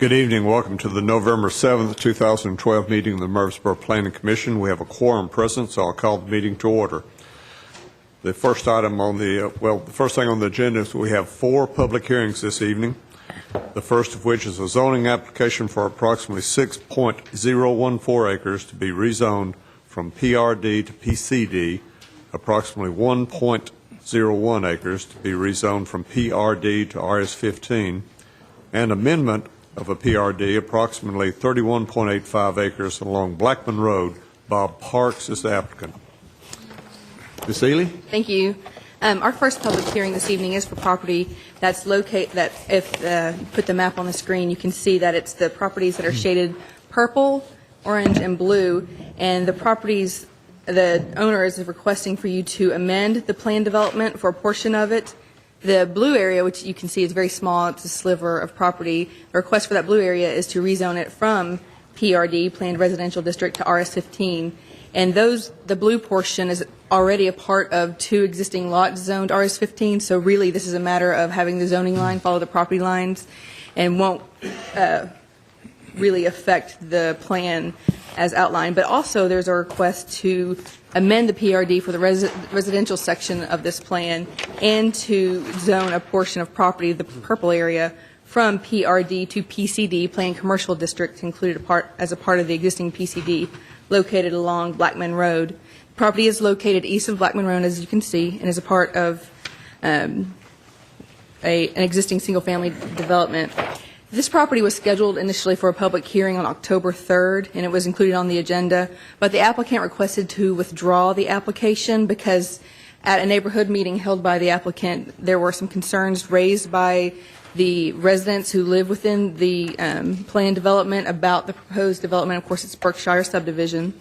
Good evening. Welcome to the November 7th, 2012 meeting of the Murfreesboro Planning Commission. We have a quorum present, so I'll call the meeting to order. The first item on the first thing on the agenda is we have 4 public hearings this evening. The first of which is a zoning application for approximately 6.014 acres to be rezoned from PRD to PCD, approximately 1.01 acres to be rezoned from PRD to RS15, and amendment of a PRD, approximately 31.85 acres along Blackman Road. Bob Parks is the applicant. Ms. Ely? Thank you. Our first public hearing this evening is for property that's located, that if put the map on the screen, you can see that it's the properties that are shaded purple, orange, and blue, and the properties, the owner is requesting for you to amend the plan development for a portion of it. The blue area, which you can see is very small, it's a sliver of property. The request for that blue area is to rezone it from PRD, Planned Residential District, to RS15. And the blue portion is already a part of 2 existing lots zoned RS15, so really this is a matter of having the zoning line follow the property lines and won't really affect the plan as outlined. But also there's a request to amend the PRD for the residential section of this plan and to zone a portion of property, the purple area, from PRD to PCD, Planned Commercial District, included as a part of the existing PCD, located along Blackman Road. The property is located east of Blackman Road, as you can see, and is a part of an existing single-family development. This property was scheduled initially for a public hearing on October 3rd, and it was included on the agenda, but the applicant requested to withdraw the application because at a neighborhood meeting held by the applicant, there were some concerns raised by the residents who live within the planned development about the proposed development. Of course, it's Berkshire subdivision.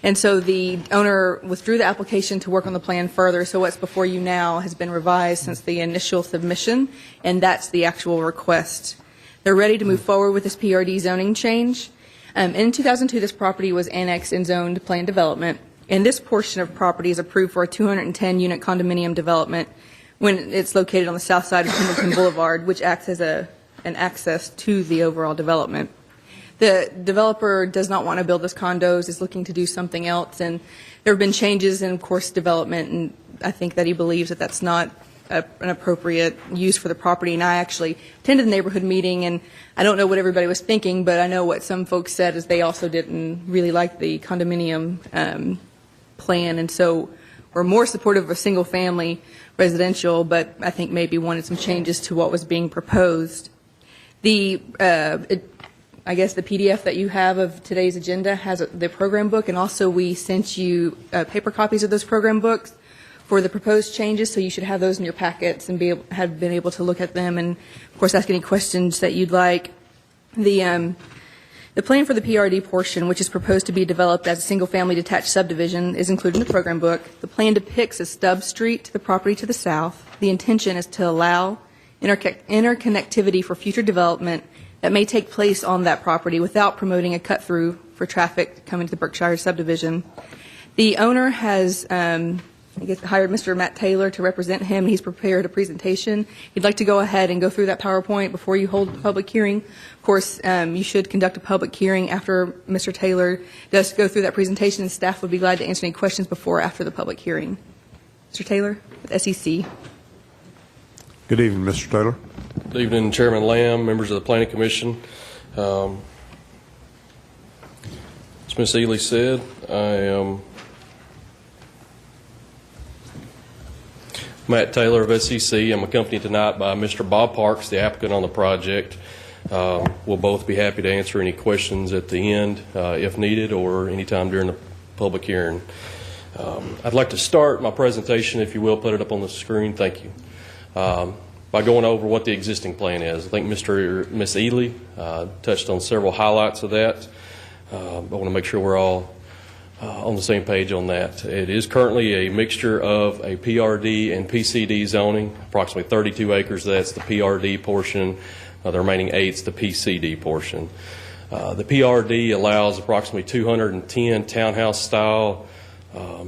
And so the owner withdrew the application to work on the plan further, so what's before you now has been revised since the initial submission, and that's the actual request. They're ready to move forward with this PRD zoning change. In 2002, this property was annexed and zoned planned development, and this portion of property is approved for a 210-unit condominium development when it's located on the south side of Pendleton Boulevard, which acts as an access to the overall development. The developer does not want to build this condos, is looking to do something else, and there have been changes in, of course, development, and I think that he believes that that's not an appropriate use for the property. And I actually attended the neighborhood meeting, and I don't know what everybody was thinking, but I know what some folks said is they also didn't really like the condominium plan, and so we're more supportive of single-family residential, but I think maybe wanted some changes to what was being proposed. I guess the PDF that you have of today's agenda has the program book, and also we sent you paper copies of those program books for the proposed changes, so you should have those in your packets and have been able to look at them and, of course, ask any questions that you'd like. The plan for the PRD portion, which is proposed to be developed as a single-family detached subdivision, is included in the program book. The plan depicts a stub street to the property to the south. The intention is to allow interconnectivity for future development that may take place on that property without promoting a cut-through for traffic coming to the Berkshire subdivision. The owner has hired Mr. Matt Taylor to represent him. He's prepared a presentation. He'd like to go ahead and go through that PowerPoint before you hold the public hearing. Of course, you should conduct a public hearing after Mr. Taylor does go through that presentation, and staff would be glad to answer any questions before or after the public hearing. Mr. Taylor with SEC. Good evening, Mr. Taylor. Good evening, Chairman Lamb, members of the Planning Commission. As Ms. Ely said, I am Matt Taylor of SEC. I'm accompanied tonight by Mr. Bob Parks, the applicant on the project. We'll both be happy to answer any questions at the end if needed or anytime during the public hearing. I'd like to start my presentation, if you will, put it up on the screen. Thank you. By going over what the existing plan is. I think Ms. Ely touched on several highlights of that. I want to make sure we're all on the same page on that. It is currently a mixture of a PRD and PCD zoning, approximately 32 acres. That's the PRD portion. The remaining 8 is the PCD portion. The PRD allows approximately 210 townhouse-style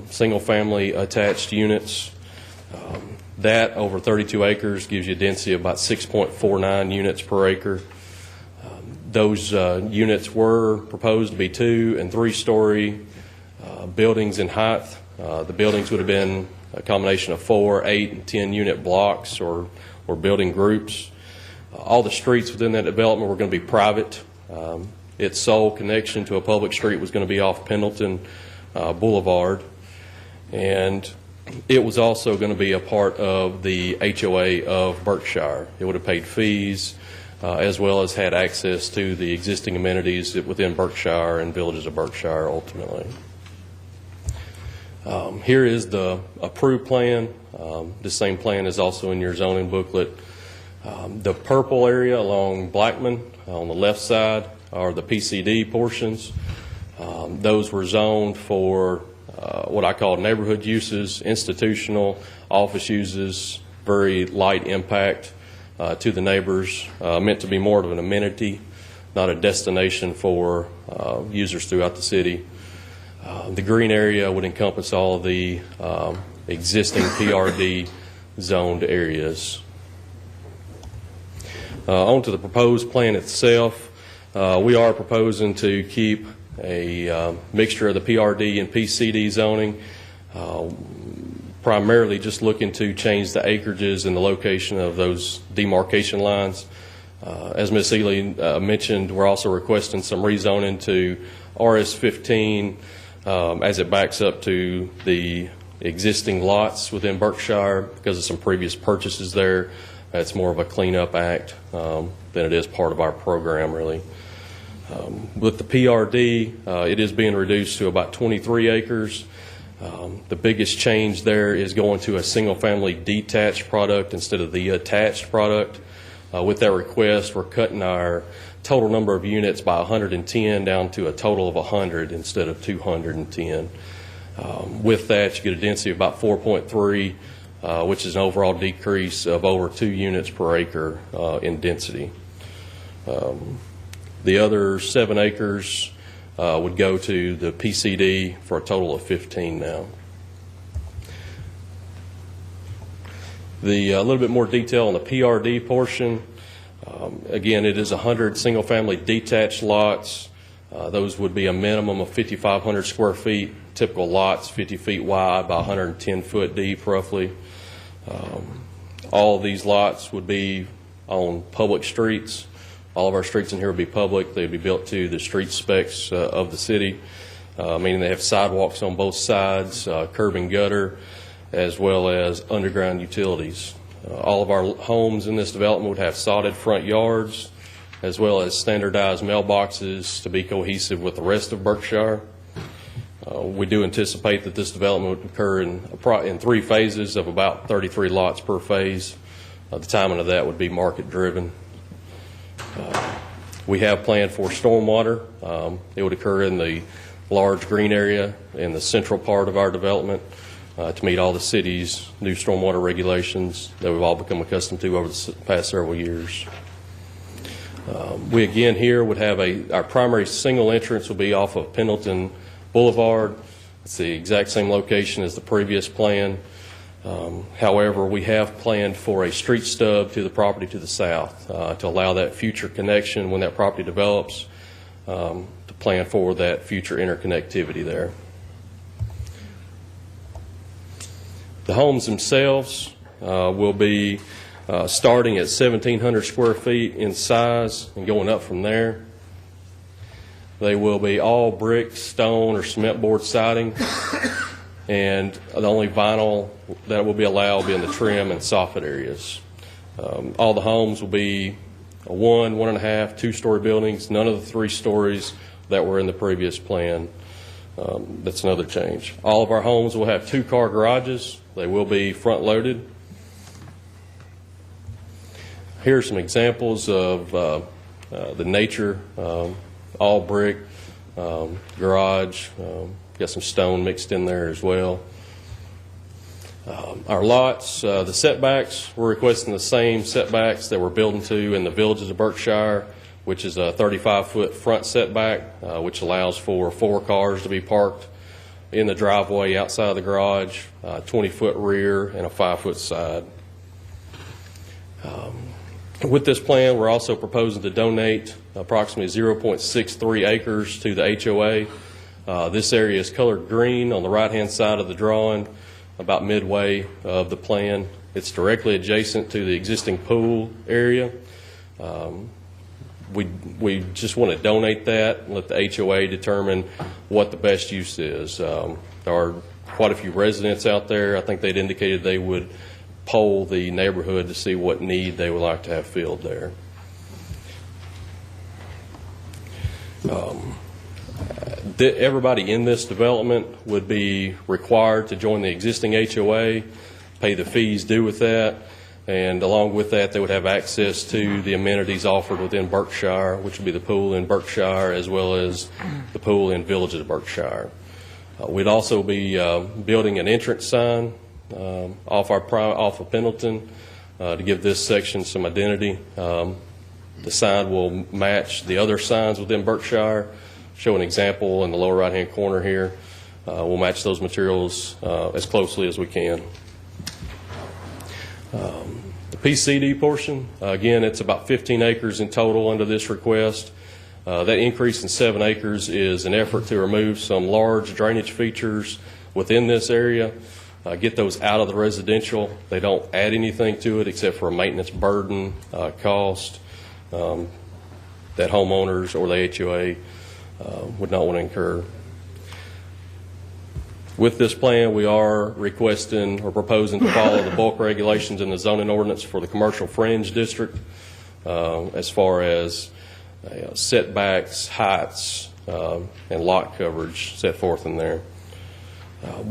single-family attached units. That over 32 acres gives you a density of about 6.49 units per acre. Those units were proposed to be 2- and 3-story buildings in height. The buildings would have been a combination of 4, 8, and 10 unit blocks or building groups. All the streets within that development were going to be private. Its sole connection to a public street was going to be off Pendleton Boulevard, and it was also going to be a part of the HOA of Berkshire. It would have paid fees as well as had access to the existing amenities within Berkshire and villages of Berkshire ultimately. Here is the approved plan. This same plan is also in your zoning booklet. The purple area along Blackman on the left side are the PCD portions. Those were zoned for what I call neighborhood uses, institutional, office uses, very light impact to the neighbors, meant to be more of an amenity, not a destination for users throughout the city. The green area would encompass all the existing PRD zoned areas. On to the proposed plan itself. We are proposing to keep a mixture of the PRD and PCD zoning, primarily just looking to change the acreages and the location of those demarcation lines. As Ms. Ely mentioned, we're also requesting some rezoning to RS-15 as it backs up to the existing lots within Berkshire because of some previous purchases there. It's more of a cleanup act than it is part of our program, really. With the PRD, it is being reduced to about 23 acres. The biggest change there is going to a single-family detached product instead of the attached product. With that request, we're cutting our total number of units by 110 down to a total of 100 instead of 210. With that, you get a density of about 4.3, which is an overall decrease of over 2 units per acre in density. The other 7 acres would go to the PCD for a total of 15 now. A little bit more detail on the PRD portion. Again, it is 100 single-family detached lots. Those would be a minimum of 5,500 square feet. Typical lots, 50 feet wide by 110 foot deep, roughly. All of these lots would be on public streets. All of our streets in here would be public. They'd be built to the street specs of the city, meaning they have sidewalks on both sides, curb and gutter, as well as underground utilities. All of our homes in this development would have sodded front yards, as well as standardized mailboxes to be cohesive with the rest of Berkshire. We do anticipate that this development would occur in 3 phases of about 33 lots per phase. The timing of that would be market driven. We have planned for stormwater. It would occur in the large green area in the central part of our development to meet all the city's new stormwater regulations that we've all become accustomed to over the past several years. We again here would have our primary single entrance will be off of Pendleton Boulevard. It's the exact same location as the previous plan. However, we have planned for a street stub to the property to the south to allow that future connection when that property develops, to plan for that future interconnectivity there. The homes themselves will be starting at 1,700 square feet in size and going up from there. They will be all brick, stone, or cement board siding, and the only vinyl that will be allowed will be in the trim and soffit areas. All the homes will be 1, 1.5, 2-story buildings, none of the 3 stories that were in the previous plan. That's another change. All of our homes will have 2-car garages. They will be front-loaded. Here are some examples of the nature, all brick, garage, got some stone mixed in there as well. Our lots, the setbacks, we're requesting the same setbacks that we're building to in the villages of Berkshire, which is a 35-foot front setback, which allows for 4 cars to be parked in the driveway outside of the garage, 20-foot rear, and a 5-foot side. With this plan, we're also proposing to donate approximately 0.63 acres to the HOA. This area is colored green on the right-hand side of the drawing, about midway of the plan. It's directly adjacent to the existing pool area. We just want to donate that and let the HOA determine what the best use is. There are quite a few residents out there. I think they'd indicated they would poll the neighborhood to see what need they would like to have filled there. Everybody in this development would be required to join the existing HOA, pay the fees due with that, and along with that they would have access to the amenities offered within Berkshire, which would be the pool in Berkshire as well as the pool in Village of Berkshire. We'd also be building an entrance sign off of Pendleton to give this section some identity. The sign will match the other signs within Berkshire. Show an example in the lower right-hand corner here. We'll match those materials as closely as we can. The PCD portion, again, it's about 15 acres in total under this request. That increase in 7 acres is an effort to remove some large drainage features within this area, get those out of the residential. They don't add anything to it except for a maintenance burden cost that homeowners or the HOA would not want to incur. With this plan, we are requesting or proposing to follow the bulk regulations in the zoning ordinance for the commercial fringe district as far as setbacks, heights, and lot coverage set forth in there.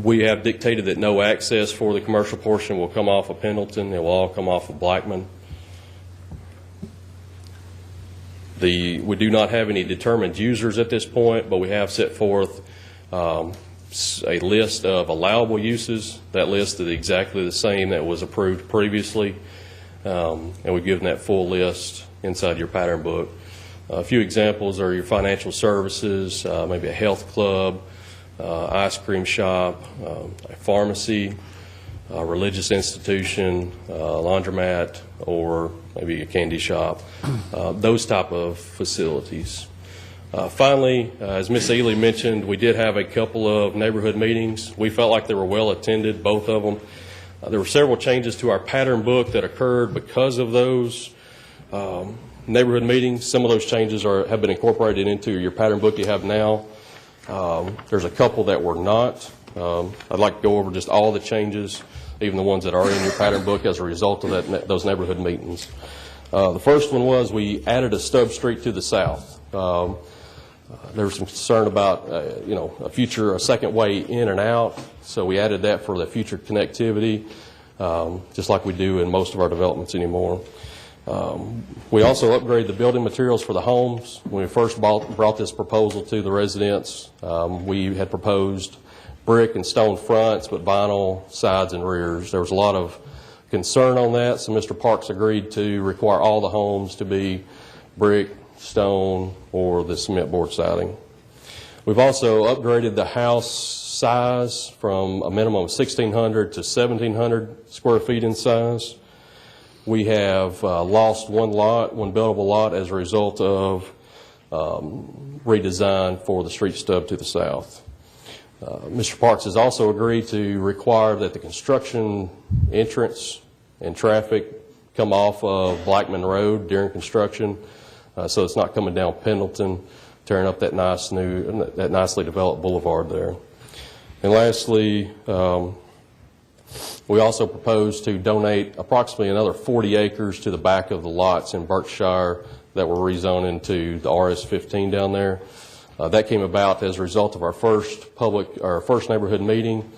We have dictated that no access for the commercial portion will come off of Pendleton. It will all come off of Blackman. We do not have any determined users at this point, but we have set forth a list of allowable uses. That list is exactly the same that was approved previously, and we've given that full list inside your pattern book. A few examples are your financial services, maybe a health club, ice cream shop, a pharmacy, a religious institution, a laundromat, or maybe a candy shop, those type of facilities. Finally, as Ms. Ely mentioned, we did have a couple of neighborhood meetings. We felt like they were well attended, both of them. There were several changes to our pattern book that occurred because of those neighborhood meetings. Some of those changes have been incorporated into your pattern book you have now. There's a couple that were not. I'd like to go over just all the changes, even the ones that are in your pattern book as a result of those neighborhood meetings. The first one was we added a stub street to the south. There was some concern about a second way in and out, so we added that for the future connectivity, just like we do in most of our developments anymore. We also upgraded the building materials for the homes. When we first brought this proposal to the residents, we had proposed brick and stone fronts, but vinyl sides and rears. There was a lot of concern on that, so Mr. Parks agreed to require all the homes to be brick, stone, or the cement board siding. We've also upgraded the house size from a minimum of 1,600 to 1,700 square feet in size. We have lost one buildable lot as a result of redesign for the street stub to the south. Mr. Parks has also agreed to require that the construction entrance and traffic come off of Blackman Road during construction, so it's not coming down Pendleton, tearing up that nicely developed boulevard there. And lastly, we also propose to donate approximately another 40 acres to the back of the lots in Berkshire that were rezoned into the RS-15 down there. That came about as a result of our first neighborhood meeting.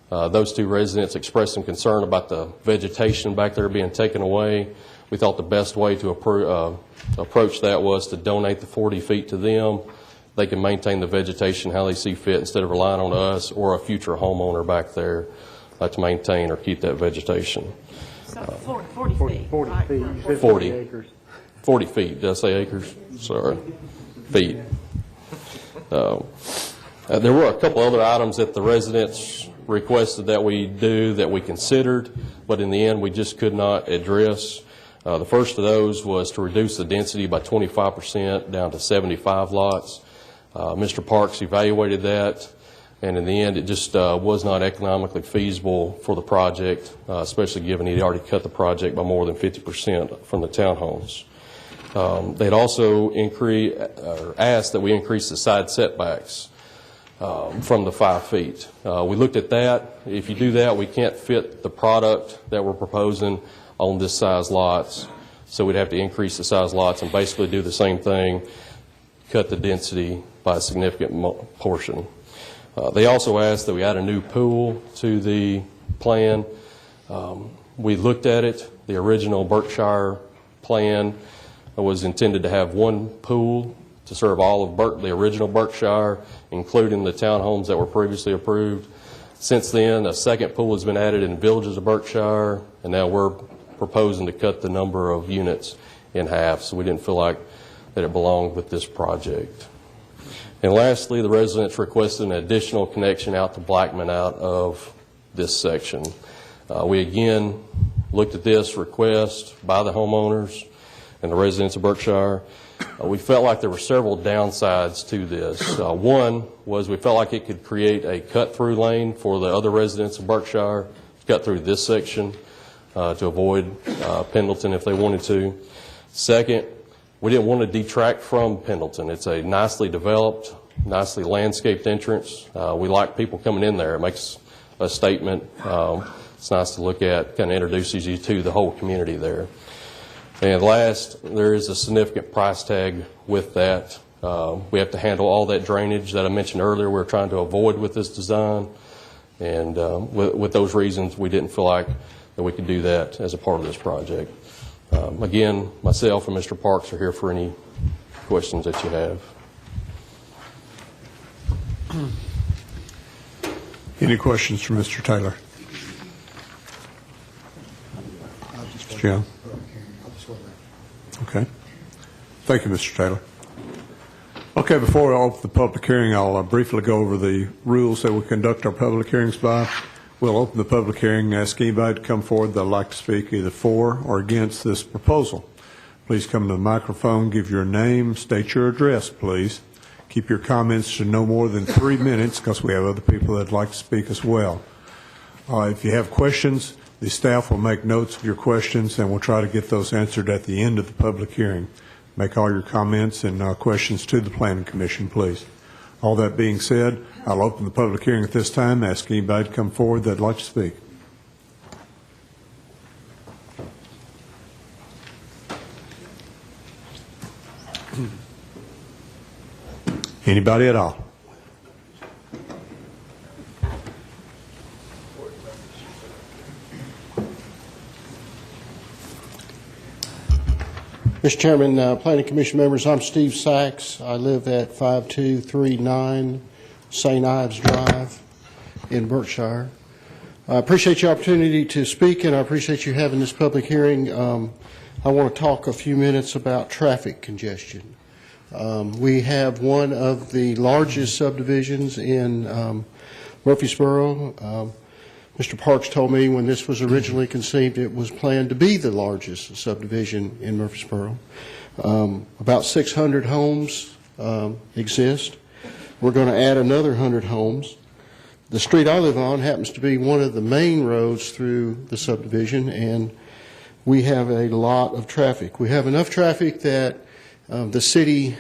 Those two residents expressed some concern about the vegetation back there being taken away. We thought the best way to approach that was to donate the 40 feet to them. They can maintain the vegetation how they see fit instead of relying on us or a future homeowner back there to maintain or keep that vegetation. So 40 feet. 40 right? feet. You said 40 acres. 40 feet. Did I say acres? Sorry. Feet. There were a couple other items that the residents requested that we do that we considered, but in the end we just could not address. The first of those was to reduce the density by 25% down to 75 lots. Mr. Parks evaluated that, and in the end it just was not economically feasible for the project, especially given he'd already cut the project by more than 50% from the townhomes. They'd also asked that we increase the side setbacks from the 5 feet. We looked at that. If you do that, we can't fit the product that we're proposing on this size lots, so we'd have to increase the size lots and basically do the same thing, cut the density by a significant portion. They also asked that we add a new pool to the plan. We looked at it. The original Berkshire plan was intended to have one pool to serve all of the original Berkshire, including the townhomes that were previously approved. Since then, a second pool has been added in Villages of Berkshire, and now we're proposing to cut the number of units in half, so we didn't feel like that it belonged with this project. And lastly, the residents requested an additional connection out to Blackman out of this section. We again looked at this request by the homeowners and the residents of Berkshire. We felt like there were several downsides to this. One was we felt like it could create a cut-through lane for the other residents of Berkshire to cut through this section to avoid Pendleton if they wanted to. Second, we didn't want to detract from Pendleton. It's a nicely developed, nicely landscaped entrance. We like people coming in there. It makes a statement. It's nice to look at, kind of introduces you to the whole community there. And last, there is a significant price tag with that. We have to handle all that drainage that I mentioned earlier we're trying to avoid with this design. And with those reasons, we didn't feel like that we could do that as a part of this project. Again, myself and Mr. Parks are here for any questions that you have. Any questions for Mr. Taylor? Mr. Young? Okay. Thank you, Mr. Taylor. Okay, before I open the public hearing, I'll briefly go over the rules that we conduct our public hearings by. We'll open the public hearing and ask anybody to come forward that would like to speak either for or against this proposal. Please come to the microphone, give your name, state your address, please. Keep your comments to no more than 3 minutes because we have other people that would like to speak as well. If you have questions, the staff will make notes of your questions and we'll try to get those answered at the end of the public hearing. Make all your comments and questions to the Planning Commission, please. All that being said, I'll open the public hearing at this time. Ask anybody to come forward that'd like to speak. Anybody at all? Mr. Chairman, Planning Commission members, I'm Steve Sachs. I live at 5239 St. Ives Drive in Berkshire. I appreciate your opportunity to speak, and I appreciate you having this public hearing. I want to talk a few minutes about traffic congestion. We have one of the largest subdivisions in Murfreesboro. Mr. Parks told me when this was originally conceived it was planned to be the largest subdivision in Murfreesboro. About 600 homes exist. We're going to add another 100 homes. The street I live on happens to be one of the main roads through the subdivision, and we have a lot of traffic. We have enough traffic that the city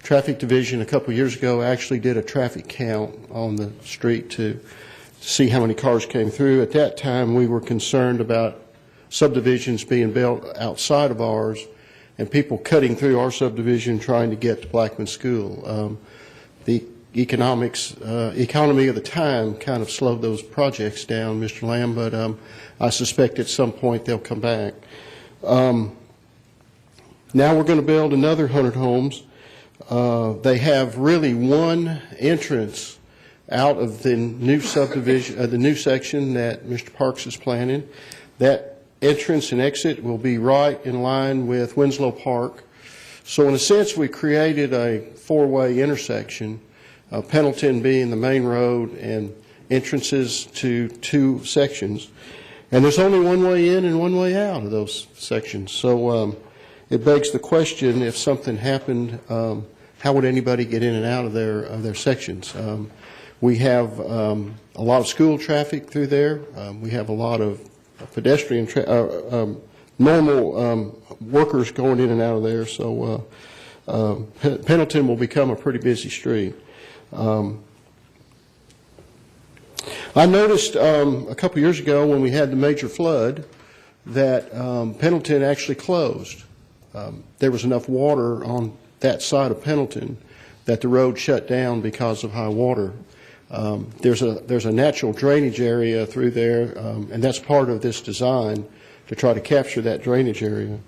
traffic division a couple years ago actually did a traffic count on the street to see how many cars came through. At that time, we were concerned about subdivisions being built outside of ours and people cutting through our subdivision trying to get to Blackman School. The economy of the time kind of slowed those projects down, Mr. Lamb, but I suspect at some point they'll come back. Now we're going to build another 100 homes. They have really one entrance out of the new subdivision, the new section that Mr. Parks is planning. That entrance and exit will be right in line with Winslow Park. So in a sense, we created a four-way intersection, Pendleton being the main road and entrances to two sections. And there's only one way in and one way out of those sections. So it begs the question, if something happened, how would anybody get in and out of their sections? We have a lot of school traffic through there. We have a lot of pedestrian, normal workers going in and out of there. So Pendleton will become a pretty busy street. I noticed a couple years ago when we had the major flood that Pendleton actually closed. There was enough water on that side of Pendleton that the road shut down because of high water. There's a natural drainage area through there, and that's part of this design to try to capture that drainage area.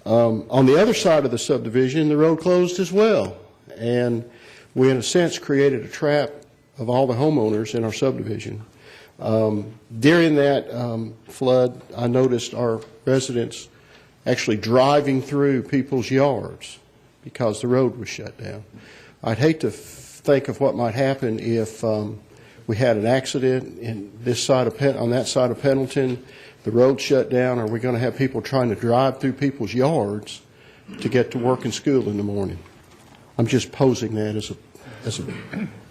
On the other side of the subdivision, the road closed as well, and we in a sense created a trap of all the homeowners in our subdivision. During that flood, I noticed our residents actually driving through people's yards because the road was shut down. I'd hate to think of what might happen if we had an accident in this side of on that side of Pendleton, the road shut down. Are we going to have people trying to drive through people's yards to get to work and school in the morning? I'm just posing that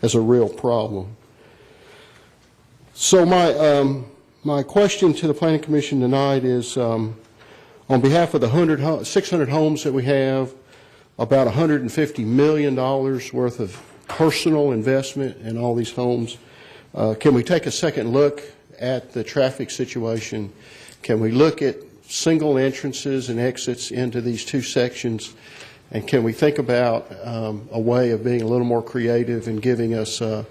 as a real problem. So my question to the Planning Commission tonight is, on behalf of the 600 homes that we have, about $150 million worth of personal investment in all these homes, can we take a second look at the traffic situation? Can we look at single entrances and exits into these two sections? And can we think about a way of being a little more creative and giving us a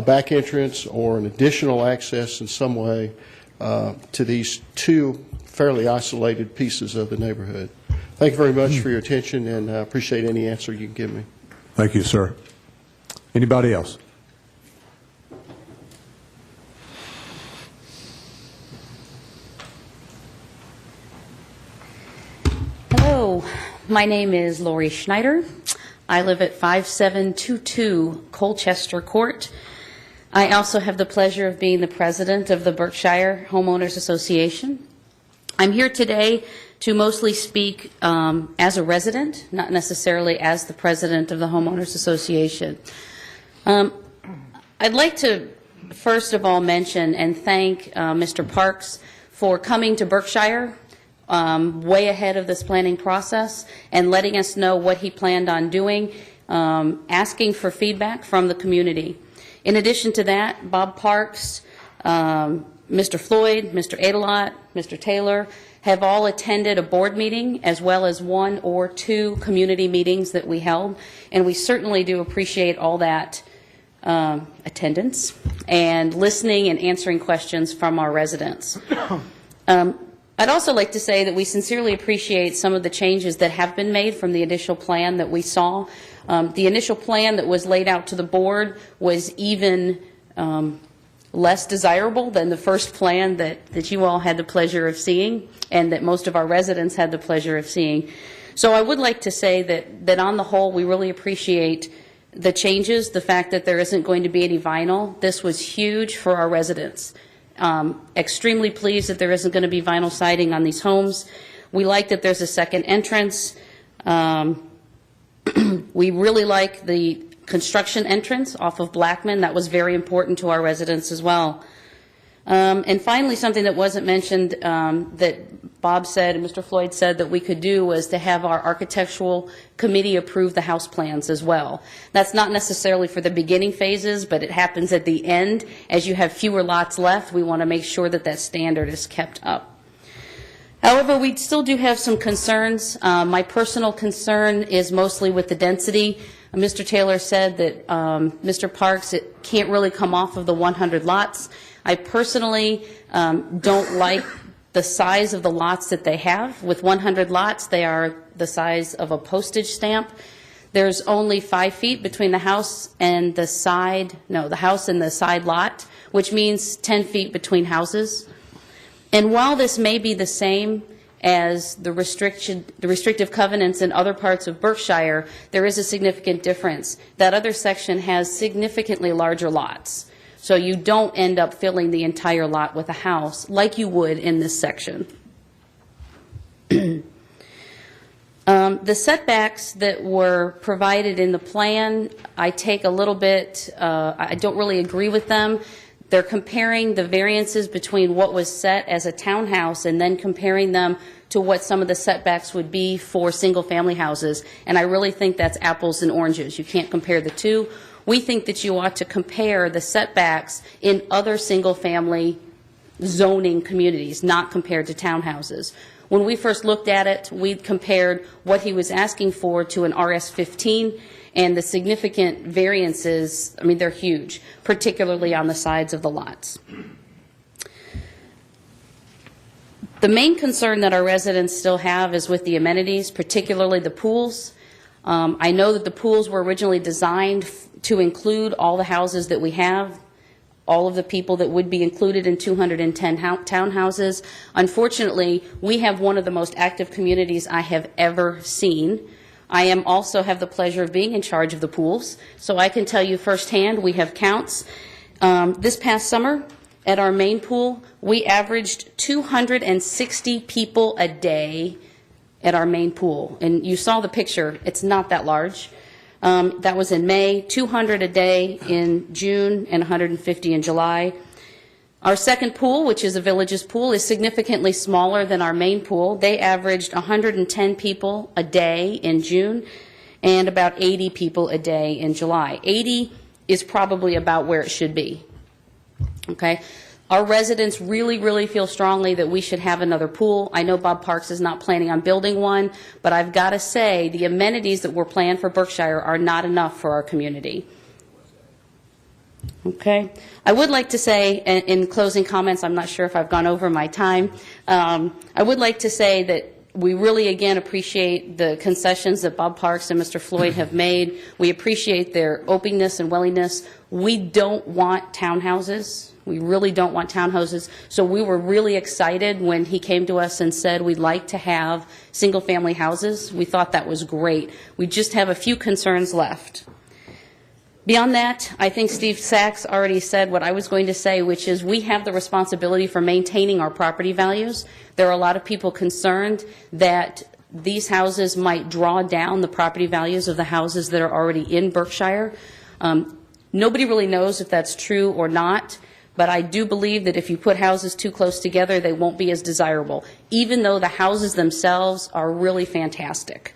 back entrance or an additional access in some way to these two fairly isolated pieces of the neighborhood? Thank you very much for your attention, and I appreciate any answer you can give me. Thank you, sir. Anybody else? Hello, my name is Lori Schneider. I live at 5722 Colchester Court. I also have the pleasure of being the president of the Berkshire Homeowners Association. I'm here today to mostly speak as a resident, not necessarily as the president of the Homeowners Association. I'd like to first of all mention and thank Mr. Parks for coming to Berkshire way ahead of this planning process and letting us know what he planned on doing, asking for feedback from the community. In addition to that, Bob Parks, Mr. Floyd, Mr. Adelot, Mr. Taylor have all attended a board meeting as well as one or two community meetings that we held, and we certainly do appreciate all that attendance and listening and answering questions from our residents. I'd also like to say that we sincerely appreciate some of the changes that have been made from the initial plan that we saw. The initial plan that was laid out to the board was even less desirable than the first plan that you all had the pleasure of seeing and that most of our residents had the pleasure of seeing. So I would like to say that on the whole, we really appreciate the changes, the fact that there isn't going to be any vinyl. This was huge for our residents. Extremely pleased that there isn't going to be vinyl siding on these homes. We like that there's a second entrance. We really like the construction entrance off of Blackman. That was very important to our residents as well. And finally, something that wasn't mentioned that Bob said and Mr. Floyd said that we could do was to have our architectural committee approve the house plans as well. That's not necessarily for the beginning phases, but it happens at the end. As you have fewer lots left, we want to make sure that that standard is kept up. However, we still do have some concerns. My personal concern is mostly with the density. Mr. Taylor said that Mr. Parks, it can't really come off of the 100 lots. I personally don't like the size of the lots that they have. With 100 lots, they are the size of a postage stamp. There's only 5 feet between the house and the side, the house and the side lot, which means 10 feet between houses. And while this may be the same as the restrictive covenants in other parts of Berkshire, there is a significant difference. That other section has significantly larger lots. So you don't end up filling the entire lot with a house like you would in this section. The setbacks that were provided in the plan, I take a little bit, I don't really agree with them. They're comparing the variances between what was set as a townhouse and then comparing them to what some of the setbacks would be for single-family houses. And I really think that's apples and oranges. You can't compare the two. We think that you ought to compare the setbacks in other single-family zoning communities, not compared to townhouses. When we first looked at it, we compared what he was asking for to an RS-15, and the significant variances, I mean, they're huge, particularly on the sides of the lots. The main concern that our residents still have is with the amenities, particularly the pools. I know that the pools were originally designed to include all the houses that we have, all of the people that would be included in 210 townhouses. Unfortunately, we have one of the most active communities I have ever seen. I also have the pleasure of being in charge of the pools, so I can tell you firsthand we have counts. This past summer at our main pool, we averaged 260 people a day at our main pool. And you saw the picture, it's not that large. That was in May, 200 a day in June, and 150 in July. Our second pool, which is a Villages pool, is significantly smaller than our main pool. They averaged 110 people a day in June and about 80 people a day in July. 80 is probably about where it should be. Okay? Our residents really, really feel strongly that we should have another pool. I know Bob Parks is not planning on building one, but I've got to say the amenities that were planned for Berkshire are not enough for our community. Okay. I would like to say, in closing comments, I'm not sure if I've gone over my time, I would like to say that we really, again, appreciate the concessions that Bob Parks and Mr. Floyd have made. We appreciate their openness and willingness. We don't want townhouses. We really don't want townhouses. So we were really excited when he came to us and said we'd like to have single-family houses. We thought that was great. We just have a few concerns left. Beyond that, I think Steve Sachs already said what I was going to say, which is we have the responsibility for maintaining our property values. There are a lot of people concerned that these houses might draw down the property values of the houses that are already in Berkshire. Nobody really knows if that's true or not, but I do believe that if you put houses too close together, they won't be as desirable, even though the houses themselves are really fantastic.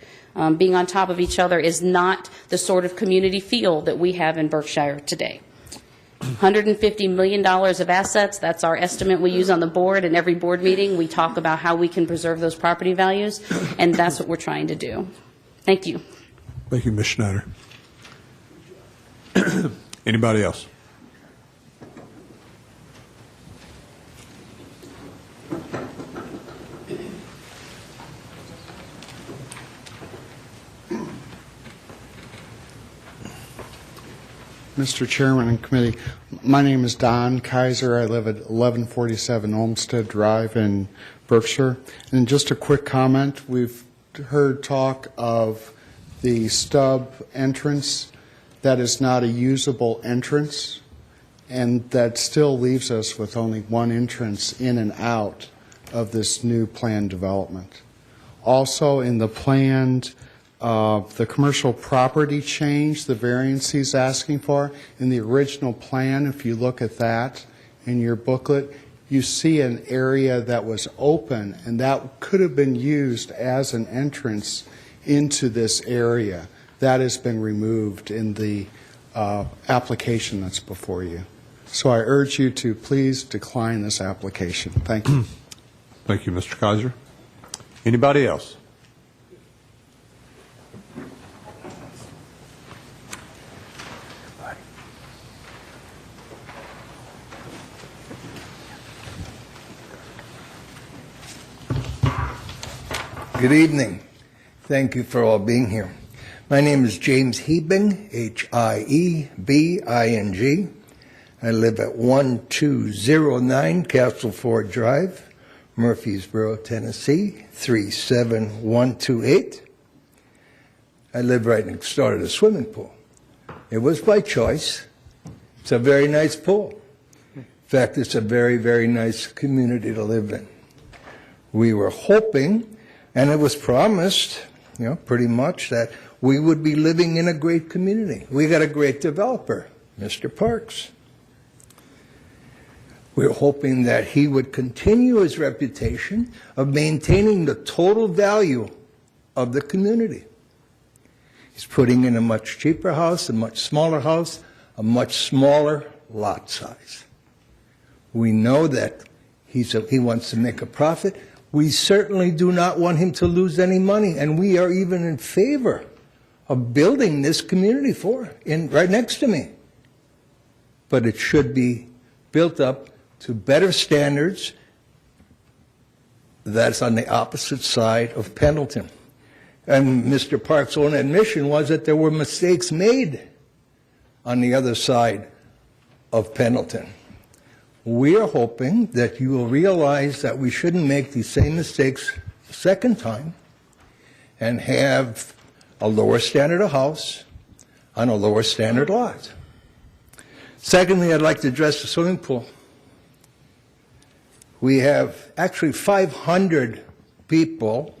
Being on top of each other is not the sort of community feel that we have in Berkshire today. $150 million of assets, that's our estimate we use on the board. In every board meeting, we talk about how we can preserve those property values, and that's what we're trying to do. Thank you. Thank you, Ms. Schneider. Anybody else? Mr. Chairman and committee, my name is Don Kaiser. I live at 1147 Olmsted Drive in Berkshire. And just a quick comment, we've heard talk of the stub entrance. That is not a usable entrance, and that still leaves us with only one entrance in and out of this new planned development. Also, in the planned the commercial property change, the variance he's asking for, in the original plan, if you look at that in your booklet, you see an area that was open, and that could have been used as an entrance into this area. That has been removed in the application that's before you. So I urge you to please decline this application. Thank you. Thank you, Mr. Kaiser. Anybody else? Good evening. Thank you for all being here. My name is James Hebing, Hiebing. I live at 1209 Castleford Drive, Murfreesboro, Tennessee, 37128. I live right next door to the swimming pool. It was by choice. It's a very nice pool. In fact, it's a very, very nice community to live in. We were hoping, and it was promised, pretty much, that we would be living in a great community. We got a great developer, Mr. Parks. We're hoping that he would continue his reputation of maintaining the total value of the community. He's putting in a much cheaper house, a much smaller house, a much smaller lot size. We know that he wants to make a profit. We certainly do not want him to lose any money, and we are even in favor of building this community right next to me. But it should be built up to better standards. That's on the opposite side of Pendleton. And Mr. Park's own admission was that there were mistakes made on the other side of Pendleton. We are hoping that you will realize that we shouldn't make these same mistakes a second time and have a lower standard of house on a lower standard lot. Secondly, I'd like to address the swimming pool. We have actually 500 people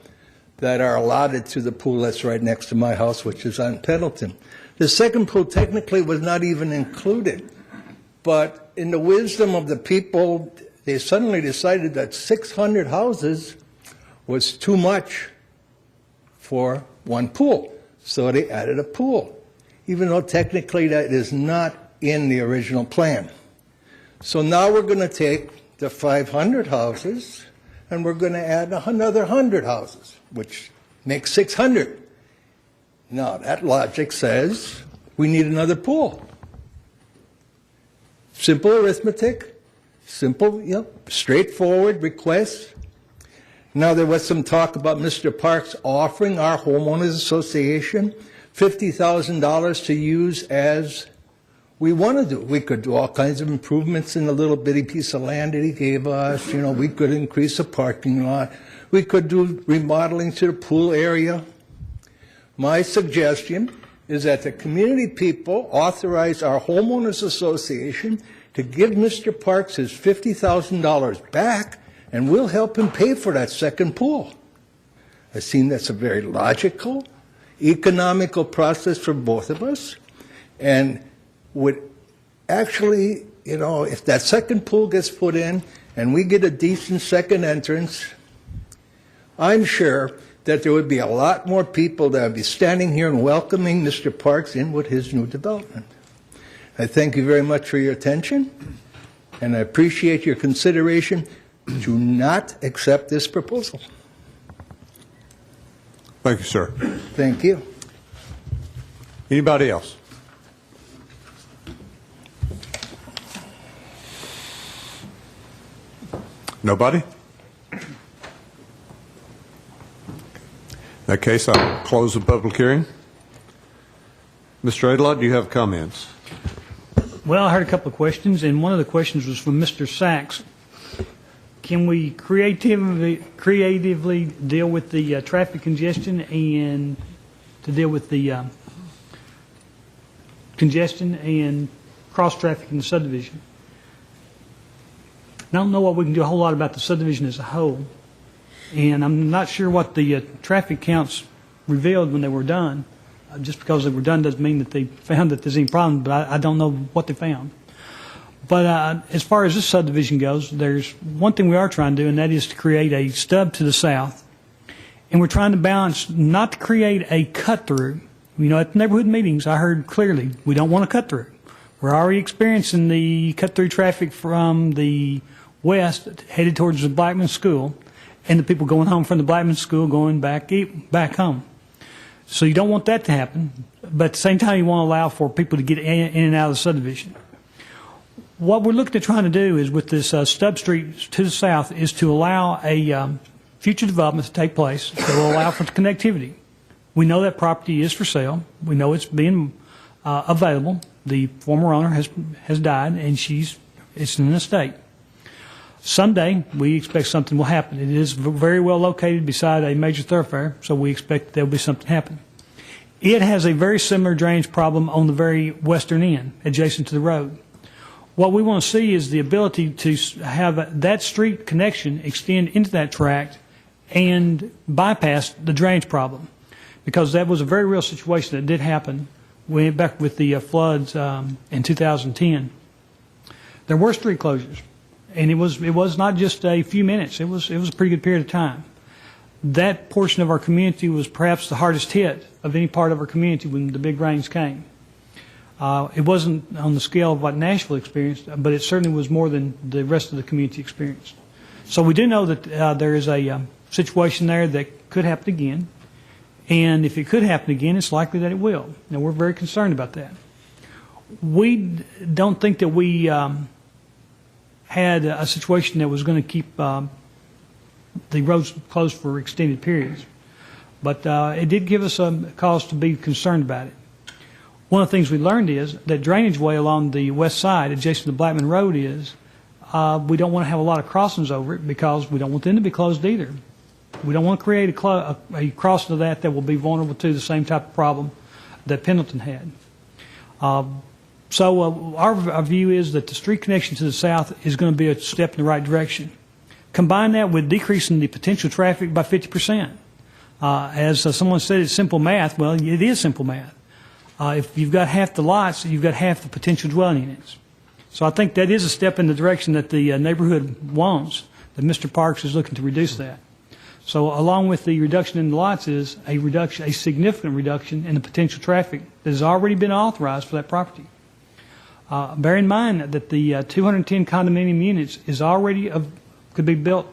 that are allotted to the pool that's right next to my house, which is on Pendleton. The second pool technically was not even included, but in the wisdom of the people, they suddenly decided that 600 houses was too much for one pool, so they added a pool, even though technically that is not in the original plan. So now we're going to take the 500 houses and we're going to add another 100 houses, which makes 600. Now, that logic says we need another pool. Simple arithmetic, simple, straightforward request. Now, there was some talk about Mr. Parks offering our homeowners association $50,000 to use as we want to do. We could do all kinds of improvements in the little bitty piece of land that he gave us. We could increase the parking lot. We could do remodeling to the pool area. My suggestion is that the community people authorize our homeowners association to give Mr. Parks his $50,000 back, and we'll help him pay for that second pool. I think that's a very logical, economical process for both of us, and would actually, if that second pool gets put in and we get a decent second entrance, I'm sure that there would be a lot more people that would be standing here and welcoming Mr. Parks in with his new development. I thank you very much for your attention, and I appreciate your consideration. Do not accept this proposal. Thank you, sir. Thank you. Anybody else? Nobody? In that case, I'll close the public hearing. Mr. Adlott, do you have comments? Well, I heard a couple of questions, and one of the questions was from Mr. Sachs. Can we creatively deal with the traffic congestion and to deal with the congestion and cross-traffic in the subdivision? I don't know what we can do a whole lot about the subdivision as a whole, and I'm not sure what the traffic counts revealed when they were done. Just because they were done doesn't mean that they found that there's any problem, but I don't know what they found. But as far as this subdivision goes, there's one thing we are trying to do, and that is to create a stub to the south. And we're trying to balance not to create a cut-through. At the neighborhood meetings, I heard clearly we don't want a cut-through. We're already experiencing the cut-through traffic from the west headed towards the Blackman School, and the people going home from the Blackman School going back home. So you don't want that to happen, but at the same time you want to allow for people to get in and out of the subdivision. What we're looking at trying to do is with this stub street to the south is to allow a future development to take place that will allow for connectivity. We know that property is for sale. We know it's being available. The former owner has died, and it's in an estate. Someday, we expect something will happen. It is very well located beside a major thoroughfare, so we expect there will be something happen. It has a very similar drainage problem on the very western end, adjacent to the road. What we want to see is the ability to have that street connection extend into that tract and bypass the drainage problem, because that was a very real situation that did happen way back with the floods in 2010. There were street closures, and it was not just a few minutes. It was a pretty good period of time. That portion of our community was perhaps the hardest hit of any part of our community when the big rains came. It wasn't on the scale of what Nashville experienced, but it certainly was more than the rest of the community experienced. So we do know that there is a situation there that could happen again, and if it could happen again, it's likely that it will. Now, we're very concerned about that. We don't think that we had a situation that was going to keep the roads closed for extended periods, but it did give us a cause to be concerned about it. One of the things we learned is that drainage way along the west side, adjacent to Blackman Road, is we don't want to have a lot of crossings over it because we don't want them to be closed either. We don't want to create a crossing of that will be vulnerable to the same type of problem that Pendleton had. So our view is that the street connection to the south is going to be a step in the right direction. Combine that with decreasing the potential traffic by 50%. As someone said, it's simple math. Well, it is simple math. If you've got half the lots, you've got half the potential dwelling units. So I think that is a step in the direction that the neighborhood wants, that Mr. Parks is looking to reduce that. So along with the reduction in the lots is a significant reduction in the potential traffic that has already been authorized for that property. Bear in mind that the 210 condominium units is already could be built.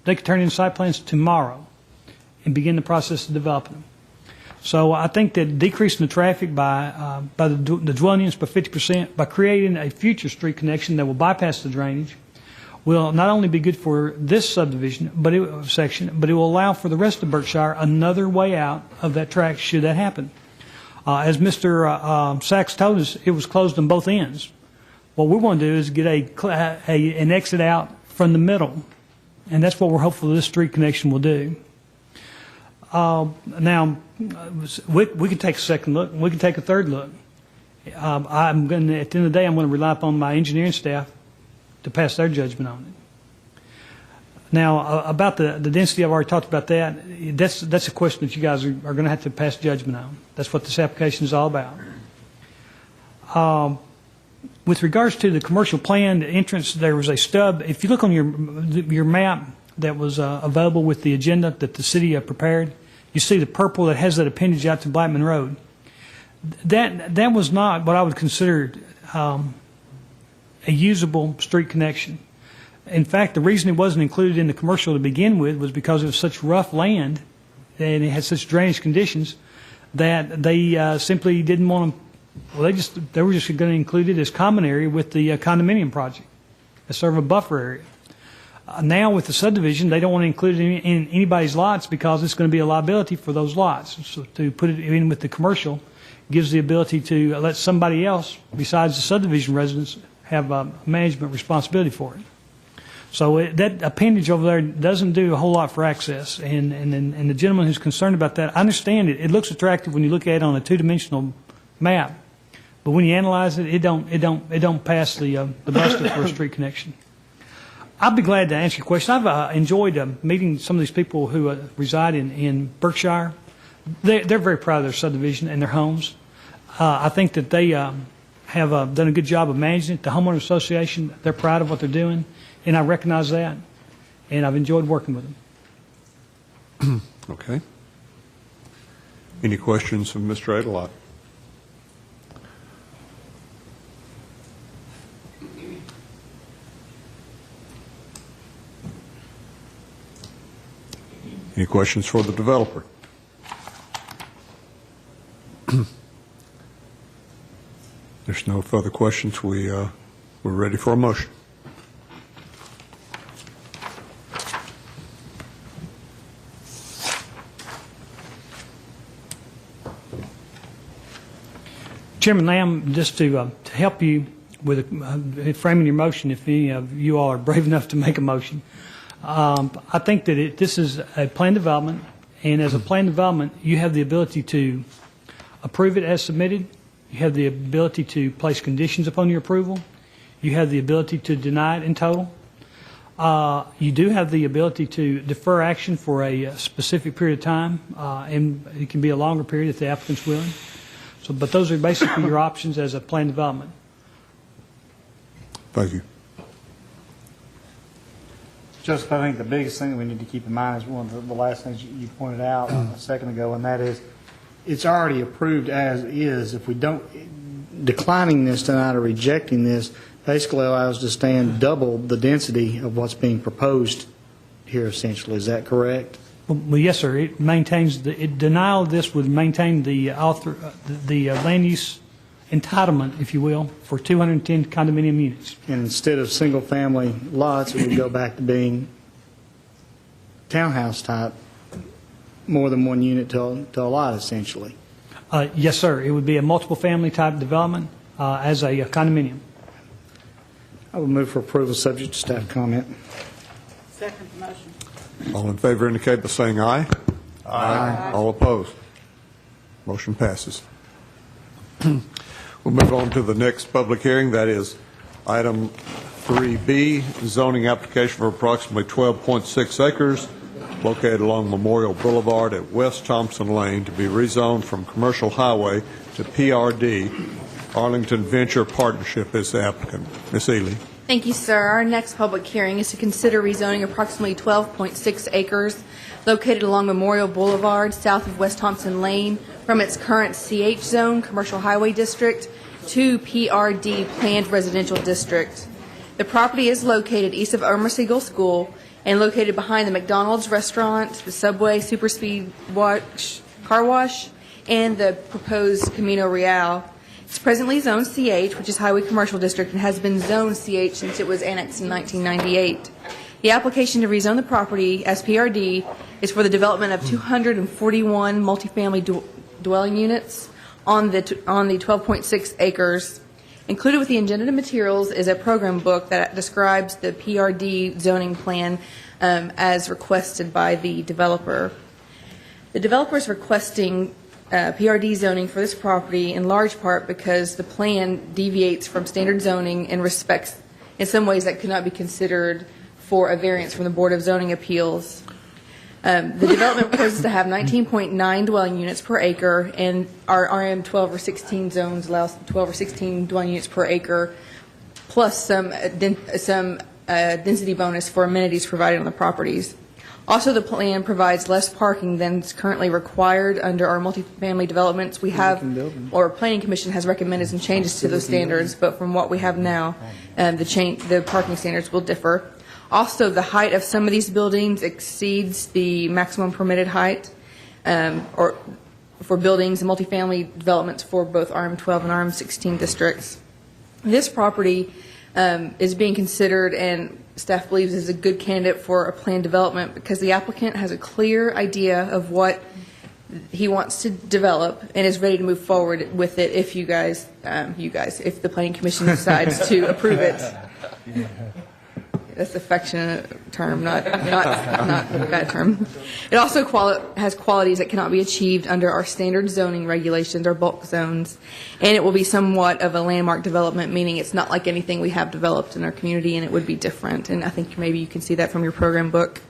They could turn in site plans tomorrow and begin the process of developing them. So I think that decreasing the traffic by the dwelling units by 50%, by creating a future street connection that will bypass the drainage, will not only be good for this subdivision section, but it will allow for the rest of Berkshire another way out of that tract should that happen. As Mr. Sachs told us, it was closed on both ends. What we want to do is get an exit out from the middle, and that's what we're hopeful this street connection will do. Now, we can take a second look, we can take a third look. At the end of the day, I'm going to rely upon my engineering staff to pass their judgment on it. Now, about the density, I've already talked about that. That's a question that you guys are going to have to pass judgment on. That's what this application is all about. With regards to the commercial plan entrance, there was a stub. If you look on your map that was available with the agenda that the city prepared, you see the purple that has that appendage out to Blackman Road. That was not what I would consider a usable street connection. In fact, the reason it wasn't included in the commercial to begin with was because it was such rough land and it had such drainage conditions that they simply didn't want them. Well, they were just going to include it as common area with the condominium project as sort of a buffer area. Now with the subdivision, they don't want to include it in anybody's lots because it's going to be a liability for those lots. So to put it in with the commercial gives the ability to let somebody else besides the subdivision residents have management responsibility for it. So that appendage over there doesn't do a whole lot for access. And the gentleman who's concerned about that, I understand it. It looks attractive when you look at it on a two-dimensional map, but when you analyze it, it don't pass the muster for a street connection. I'd be glad to answer your question. I've enjoyed meeting some of these people who reside in Berkshire. They're very proud of their subdivision and their homes. I think that they have done a good job of managing it. The homeowner association, they're proud of what they're doing, and I recognize that, and I've enjoyed working with them. Okay. Any questions of Mr. Adelot? Any questions for the developer? There's no further questions. We're ready for a motion. Chairman Lamb, just to help you with framing your motion, if any of you all are brave enough to make a motion, I think that this is a plan development, and as a plan development, you have the ability to approve it as submitted. You have the ability to place conditions upon your approval. you have the ability to deny it in total. You do have the ability to defer action for a specific period of time, and it can be a longer period if the applicant's willing. So, but those are basically your options as a plan development. Thank you. Joseph, I think the biggest thing that we need to keep in mind is one of the last things you pointed out a second ago, and that is it's already approved as is. If we don't, declining this tonight or rejecting this basically allows us to stand double the density of what's being proposed here essentially. Is that correct? Well, yes, sir. It maintains denial of this would maintain the land use entitlement, if you will, for 210 condominium units. And instead of single-family lots, it would go back to being townhouse type, more than one unit to a lot, essentially. Yes, sir. It would be a multiple family type development as a condominium. I would move for approval subject to staff comment. Second motion. All in favor indicate by saying aye. Aye. All opposed? Motion passes. We'll move on to the next public hearing. That is item 3B, zoning application for approximately 12.6 acres located along Memorial Boulevard at West Thompson Lane to be rezoned from commercial highway to PRD. Arlington Venture Partnership is the applicant. Ms. Ely. Thank you, sir. Our next public hearing is to consider rezoning approximately 12.6 acres located along Memorial Boulevard, south of West Thompson Lane, from its current CH zone, Commercial Highway District, to PRD, Planned Residential District. The property is located east of Irma Siegel School and located behind the McDonald's restaurant, the Subway Superspeed car wash, and the proposed Camino Real. It's presently zoned CH, which is Highway Commercial District, and has been zoned CH since it was annexed in 1998. The application to rezone the property as PRD is for the development of 241 multifamily dwelling units on the 12.6 acres. Included with the agenda materials is a program book that describes the PRD zoning plan as requested by the developer. The developer is requesting PRD zoning for this property in large part because the plan deviates from standard zoning in respects in some ways that could not be considered for a variance from the Board of Zoning Appeals. The development proposes to have 19.9 dwelling units per acre, and our RM 12 or 16 zones allows 12 or 16 dwelling units per acre, plus some density bonus for amenities provided on the properties. Also, the plan provides less parking than is currently required under our multifamily developments. We have, or Planning Commission has recommended some changes to those standards, but from what we have now, the parking standards will differ. Also, the height of some of these buildings exceeds the maximum permitted height or for buildings and multifamily developments for both RM12 and RM16 districts. This property is being considered and staff believes is a good candidate for a planned development because the applicant has a clear idea of what he wants to develop and is ready to move forward with it if if the Planning Commission decides to approve it. That's an affectionate term, not a bad term. It also has qualities that cannot be achieved under our standard zoning regulations or bulk zones, and it will be somewhat of a landmark development, meaning it's not like anything we have developed in our community, and it would be different. And I think maybe you can see that from your program book.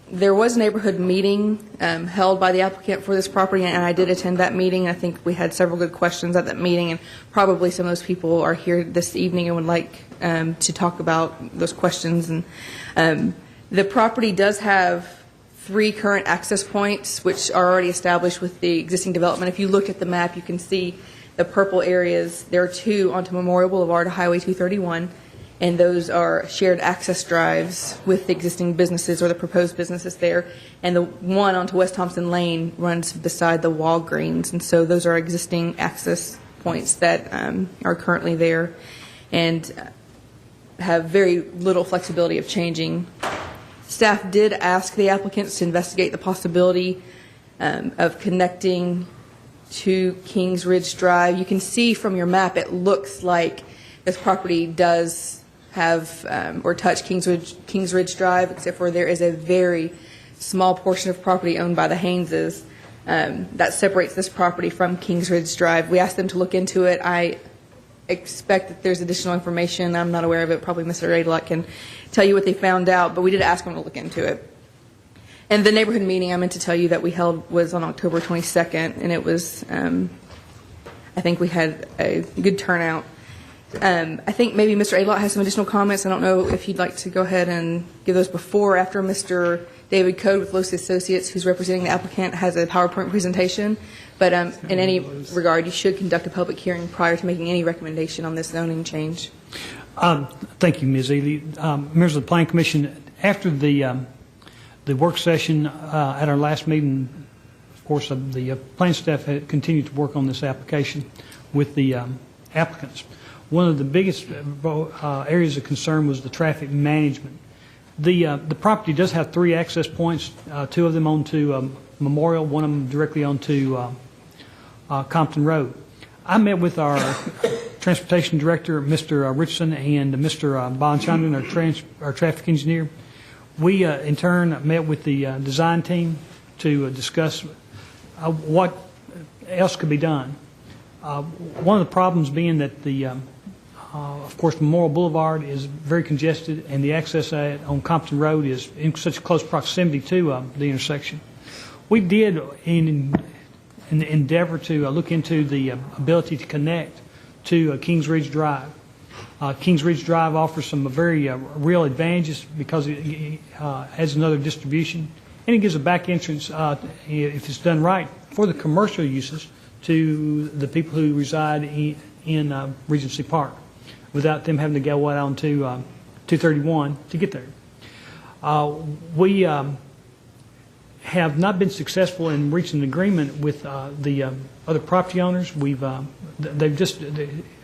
There was a neighborhood meeting held by the applicant for this property, and I did attend that meeting. I think we had several good questions at that meeting, and probably some of those people are here this evening and would like to talk about those questions. And the property does have 3 current access points, which are already established with the existing development. If you look at the map, you can see the purple areas. There are 2 onto Memorial Boulevard, Highway 231. And those are shared access drives with the existing businesses or the proposed businesses there. And the one onto West Thompson Lane runs beside the Walgreens. And so those are existing access points that are currently there and have very little flexibility of changing. Staff did ask the applicants to investigate the possibility of connecting to Kings Ridge Drive. You can see from your map it looks like this property does have or touch Kings Ridge Drive, except for there is a very small portion of property owned by the Hayneses that separates this property from Kings Ridge Drive. We asked them to look into it. I expect that there's additional information. I'm not aware of it. Probably Mr. Adlott can tell you what they found out, but we did ask them to look into it. And the neighborhood meeting I meant to tell you that we held was on October 22nd, and it was, I think we had a good turnout. I think maybe Mr. Adlott has some additional comments. I don't know if he'd like to go ahead and give those before or after Mr. David Code with Losi Associates, who's representing the applicant, has a PowerPoint presentation. But in any regard, you should conduct a public hearing prior to making any recommendation on this zoning change. Thank you, Ms. Ely. Members of the Planning Commission, after the work session at our last meeting, of course, the planning staff had continued to work on this application with the applicants. One of the biggest areas of concern was the traffic management. The property does have 3 access points, 2 of them onto Memorial, one of them directly onto Compton Road. I met with our transportation director, Mr. Richardson, and Mr. Bonchandran, our traffic engineer. We, in turn, met with the design team to discuss what else could be done. One of the problems being that of course, Memorial Boulevard is very congested, and the access on Compton Road is in such close proximity to the intersection. We did endeavor to look into the ability to connect to Kings Ridge Drive. Kings Ridge Drive offers some very real advantages because it has another distribution, and it gives a back entrance, if it's done right, for the commercial uses to the people who reside in Regency Park, without them having to go out onto 231 to get there. We have not been successful in reaching an agreement with the other property owners.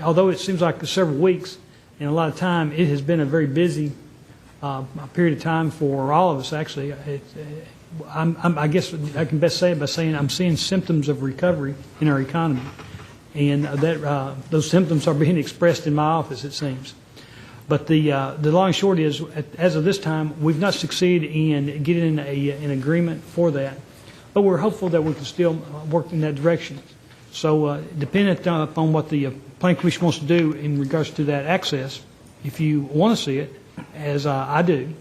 Although it seems like several weeks and a lot of time, it has been a very busy period of time for all of us, actually. I guess I can best say it by saying I'm seeing symptoms of recovery in our economy. And those symptoms are being expressed in my office, it seems. But the long and short is, as of this time, we've not succeeded in getting an agreement for that. But we're hopeful that we can still work in that direction. So dependent upon what the Planning Commission wants to do in regards to that access, if you want to see it, as I do,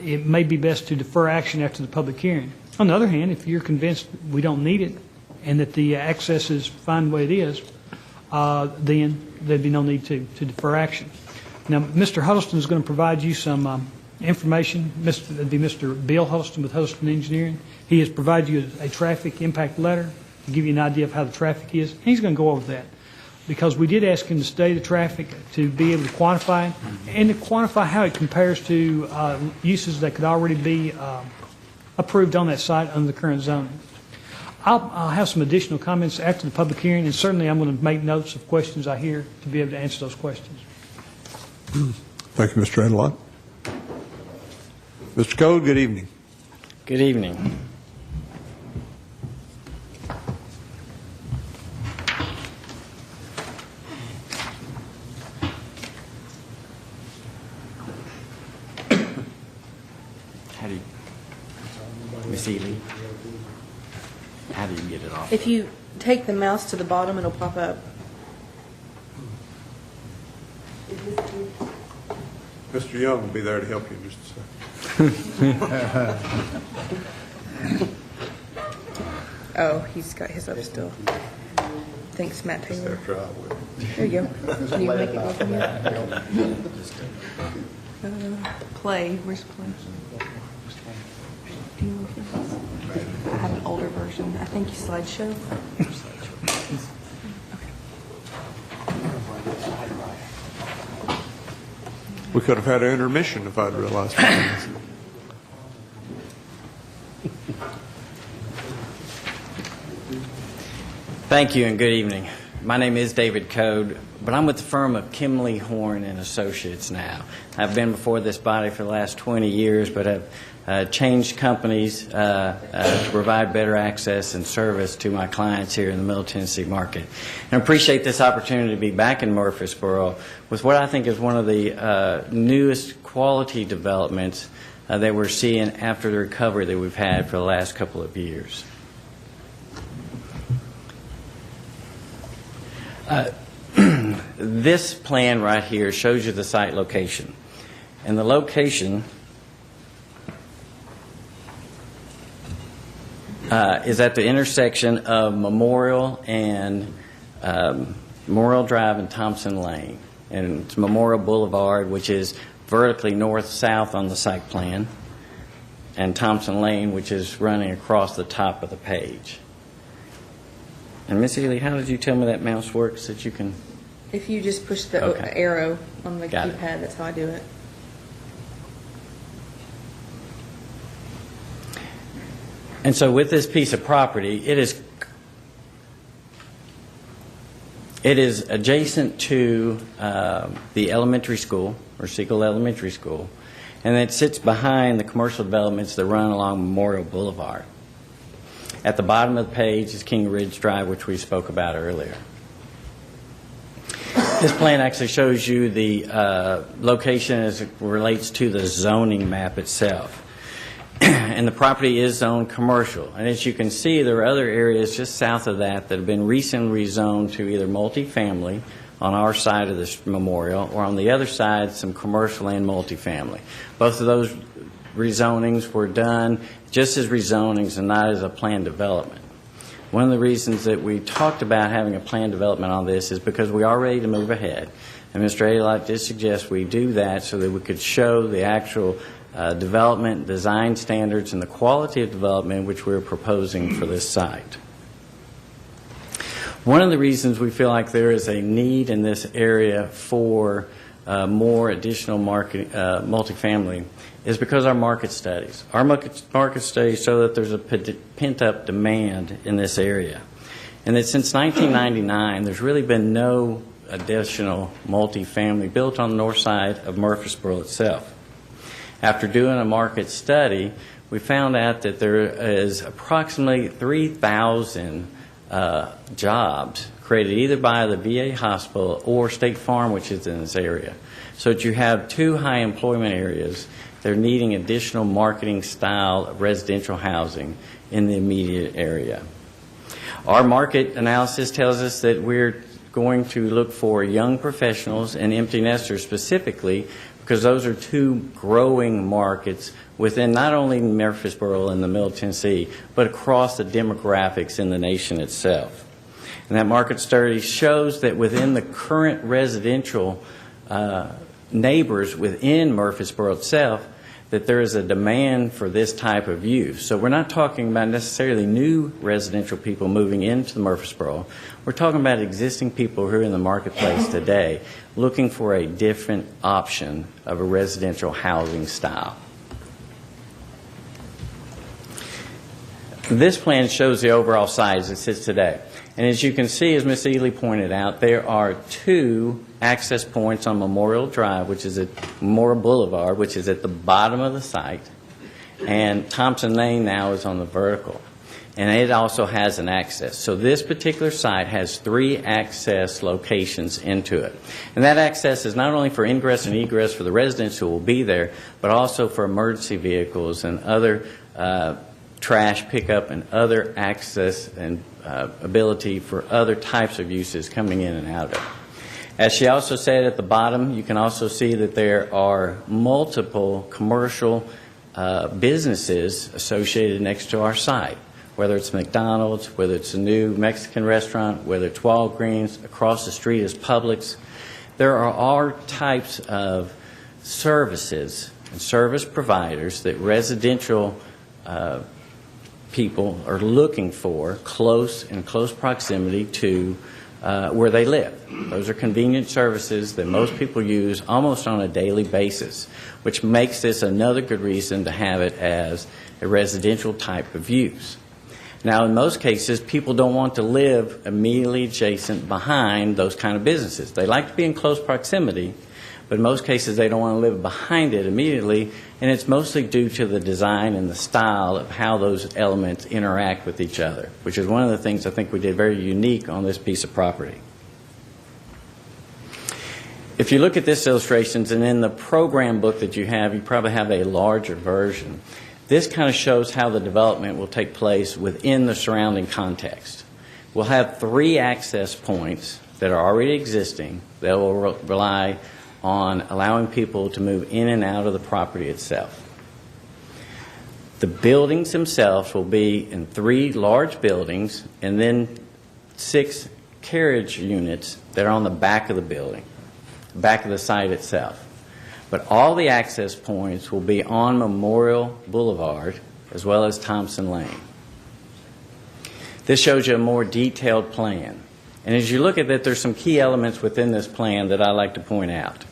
it may be best to defer action after the public hearing. On the other hand, if you're convinced we don't need it, and that the access is fine the way it is, then there'd be no need to defer action. Now, Mr. Huddleston is going to provide you some information. That'd be Mr. Bill Huddleston with Huddleston Engineering. He has provided you a traffic impact letter to give you an idea of how the traffic is. And he's going to go over that because we did ask him to study the traffic to be able to quantify it and to quantify how it compares to uses that could already be approved on that site under the current zoning. I'll have some additional comments after the public hearing, and certainly I'm going to make notes of questions I hear to be able to answer those questions. Thank you, Mr. Adlott. Mr. Code, good evening. Good evening. How do you, Miss Ely? How do you get it off? If you take the mouse to the bottom, it'll pop up. Mr. Young will be there to help you in just a second. Oh, he's got his up still. Thanks, Matt Taylor. There you go. Can you make it go from here? Play. Where's play? Do you know if I have an older version. I think you slideshow. We could have had an intermission if I'd realized that. Thank you and good evening. My name is David Code, but I'm with the firm of Kimley, Horn and Associates now. I've been before this body for the last 20 years, but have changed companies to provide better access and service to my clients here in the Middle Tennessee market. And I appreciate this opportunity to be back in Murfreesboro with what I think is one of the newest quality developments that we're seeing after the recovery that we've had for the last couple of years. this plan right here shows you the site location. And the location is at the intersection of Memorial and Memorial Drive and Thompson Lane. And it's Memorial Boulevard, which is vertically north-south on the site plan, and Thompson Lane, which is running across the top of the page. And Ms. Ely, how did you tell me that mouse works, that you can... If you just push the Okay. arrow on the Got it. keypad, that's how I do it. And so with this piece of property, it is adjacent to the elementary school, or Siegel Elementary School, and it sits behind the commercial developments that run along Memorial Boulevard. At the bottom of the page is King Ridge Drive, which we spoke about earlier. This plan actually shows you the location as it relates to the zoning map itself. And the property is zoned commercial. And as you can see, there are other areas just south of that that have been recently rezoned to either multifamily on our side of this memorial, or on the other side, some commercial and multifamily. Both of those rezonings were done just as rezonings and not as a planned development. One of the reasons that we talked about having a planned development on this is because we are ready to move ahead. And Mr. Adelight did suggest we do that so that we could show the actual development, design standards, and the quality of development which we're proposing for this site. One of the reasons we feel like there is a need in this area for more additional multifamily is because our market studies. Our market studies show that there's a pent-up demand in this area. And that since 1999, there's really been no additional multifamily built on the north side of Murfreesboro itself. After doing a market study, we found out that there is approximately 3,000 jobs created either by the VA hospital or State Farm, which is in this area. So that you have two high employment areas. They're needing additional marketing style residential housing in the immediate area. Our market analysis tells us that we're going to look for young professionals and empty nesters specifically, because those are two growing markets within not only Murfreesboro and the Middle Tennessee, but across the demographics in the nation itself. And that market study shows that within the current residential neighbors within Murfreesboro itself, that there is a demand for this type of use. So we're not talking about necessarily new residential people moving into the Murfreesboro. We're talking about existing people who are in the marketplace today looking for a different option of a residential housing style. This plan shows the overall site as it sits today. And as you can see, as Ms. Ely pointed out, there are two access points on Memorial Drive, which is at Memorial Boulevard, which is at the bottom of the site, and Thompson Lane now is on the vertical. And it also has an access. So this particular site has three access locations into it. And that access is not only for ingress and egress for the residents who will be there, but also for emergency vehicles and other trash pickup and other access and ability for other types of uses coming in and out of it. As she also said at the bottom, you can also see that there are multiple commercial businesses associated next to our site, whether it's McDonald's, whether it's a new Mexican restaurant, whether it's Walgreens, across the street is Publix. There are all types of services and service providers that residential people are looking for in close proximity to where they live. Those are convenient services that most people use almost on a daily basis, which makes this another good reason to have it as a residential type of use. Now, in most cases, people don't want to live immediately adjacent behind those kind of businesses. They like to be in close proximity, but in most cases they don't want to live behind it immediately, and it's mostly due to the design and the style of how those elements interact with each other, which is one of the things I think we did very unique on this piece of property. If you look at this illustrations, and in the program book that you probably have a larger version. This kind of shows how the development will take place within the surrounding context. We'll have three access points that are already existing that will rely on allowing people to move in and out of the property itself. The buildings themselves will be in 3 large buildings and then 6 carriage units that are on the back of the building, back of the site itself. But all the access points will be on Memorial Boulevard as well as Thompson Lane. This shows you a more detailed plan. And as you look at it, there's some key elements within this plan that I like to point out.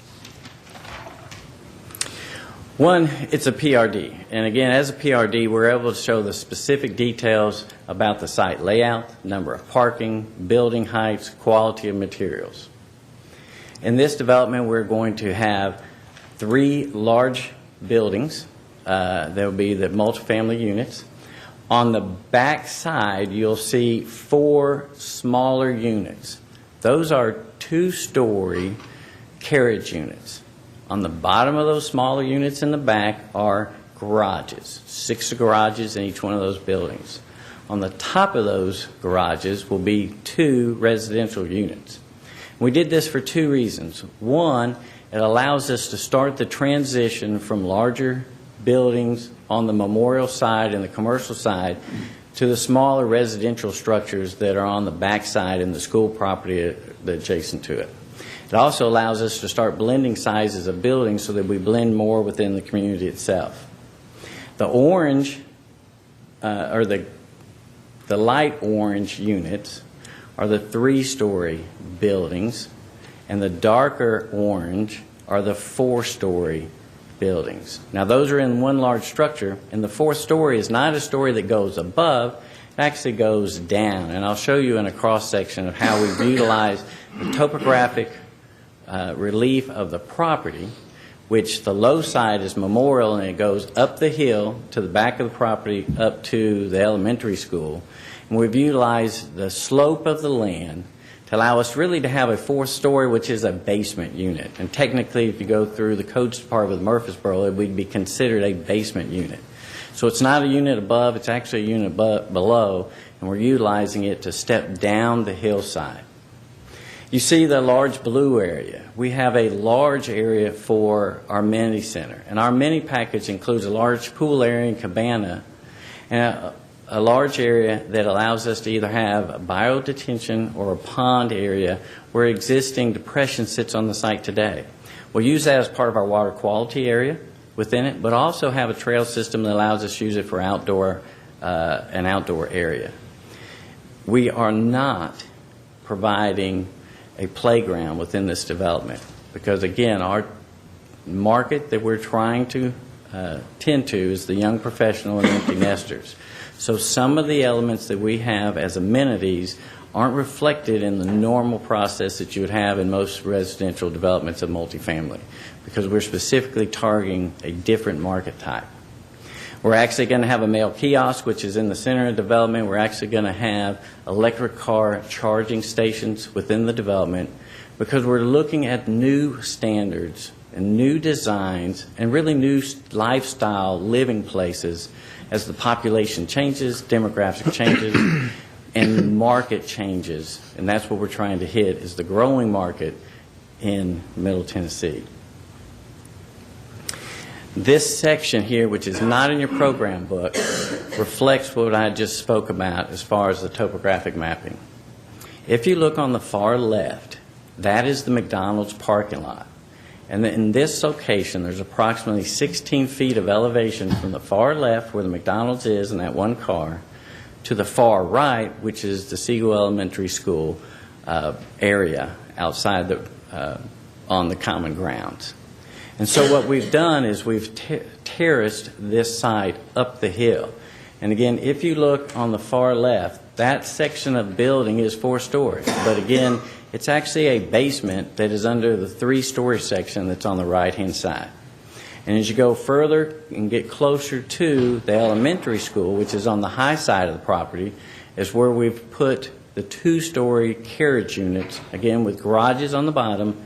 One, it's a PRD. And again, as a PRD, we're able to show the specific details about the site layout, number of parking, building heights, quality of materials. In this development, we're going to have 3 large buildings. There will be the multifamily units. On the back side, you'll see 4 smaller units. Those are 2-story carriage units. On the bottom of those smaller units in the back are garages, 6 garages in each one of those buildings. On the top of those garages will be 2 residential units. We did this for 2 reasons. One, it allows us to start the transition from larger buildings on the memorial side and the commercial side to the smaller residential structures that are on the back side and the school property adjacent to it. It also allows us to start blending sizes of buildings so that we blend more within the community itself. The orange, or the light orange units are the 3-story buildings, and the darker orange are the 4-story buildings. Now those are in one large structure, and the 4th story is not a story that goes above, it actually goes down. And I'll show you in a cross-section of how we've utilized the topographic relief of the property, which the low side is Memorial, and it goes up the hill to the back of the property up to the elementary school. And we've utilized the slope of the land to allow us really to have a 4th story, which is a basement unit. And technically, if you go through the codes department with Murfreesboro, it would be considered a basement unit. So it's not a unit above, it's actually a unit below, and we're utilizing it to step down the hillside. You see the large blue area. We have a large area for our amenity center. And our amenity package includes a large pool area and cabana, and a large area that allows us to either have a biodetention or a pond area where existing depression sits on the site today. We'll use that as part of our water quality area within it, but also have a trail system that allows us to use it for an outdoor area. We are not providing a playground within this development because, again, our market that we're trying to tend to is the young professional and empty nesters. So some of the elements that we have as amenities aren't reflected in the normal process that you would have in most residential developments of multifamily because we're specifically targeting a different market type. We're actually going to have a mail kiosk, which is in the center of development. We're actually going to have electric car charging stations within the development because we're looking at new standards and new designs and really new lifestyle living places as the population changes, demographic changes, and market changes. And that's what we're trying to hit is the growing market in Middle Tennessee. This section here, which is not in your program book, reflects what I just spoke about as far as the topographic mapping. If you look on the far left, that is the McDonald's parking lot. And in this location, there's approximately 16 feet of elevation from the far left, where the McDonald's is in that one car, to the far right, which is the Siegel Elementary School area outside on the common grounds. And so what we've done is we've terraced this site up the hill. And again, if you look on the far left, that section of building is 4 stories. But again, it's actually a basement that is under the 3-story section that's on the right-hand side. And as you go further and get closer to the elementary school, which is on the high side of the property, is where we've put the 2-story carriage units, again with garages on the bottom,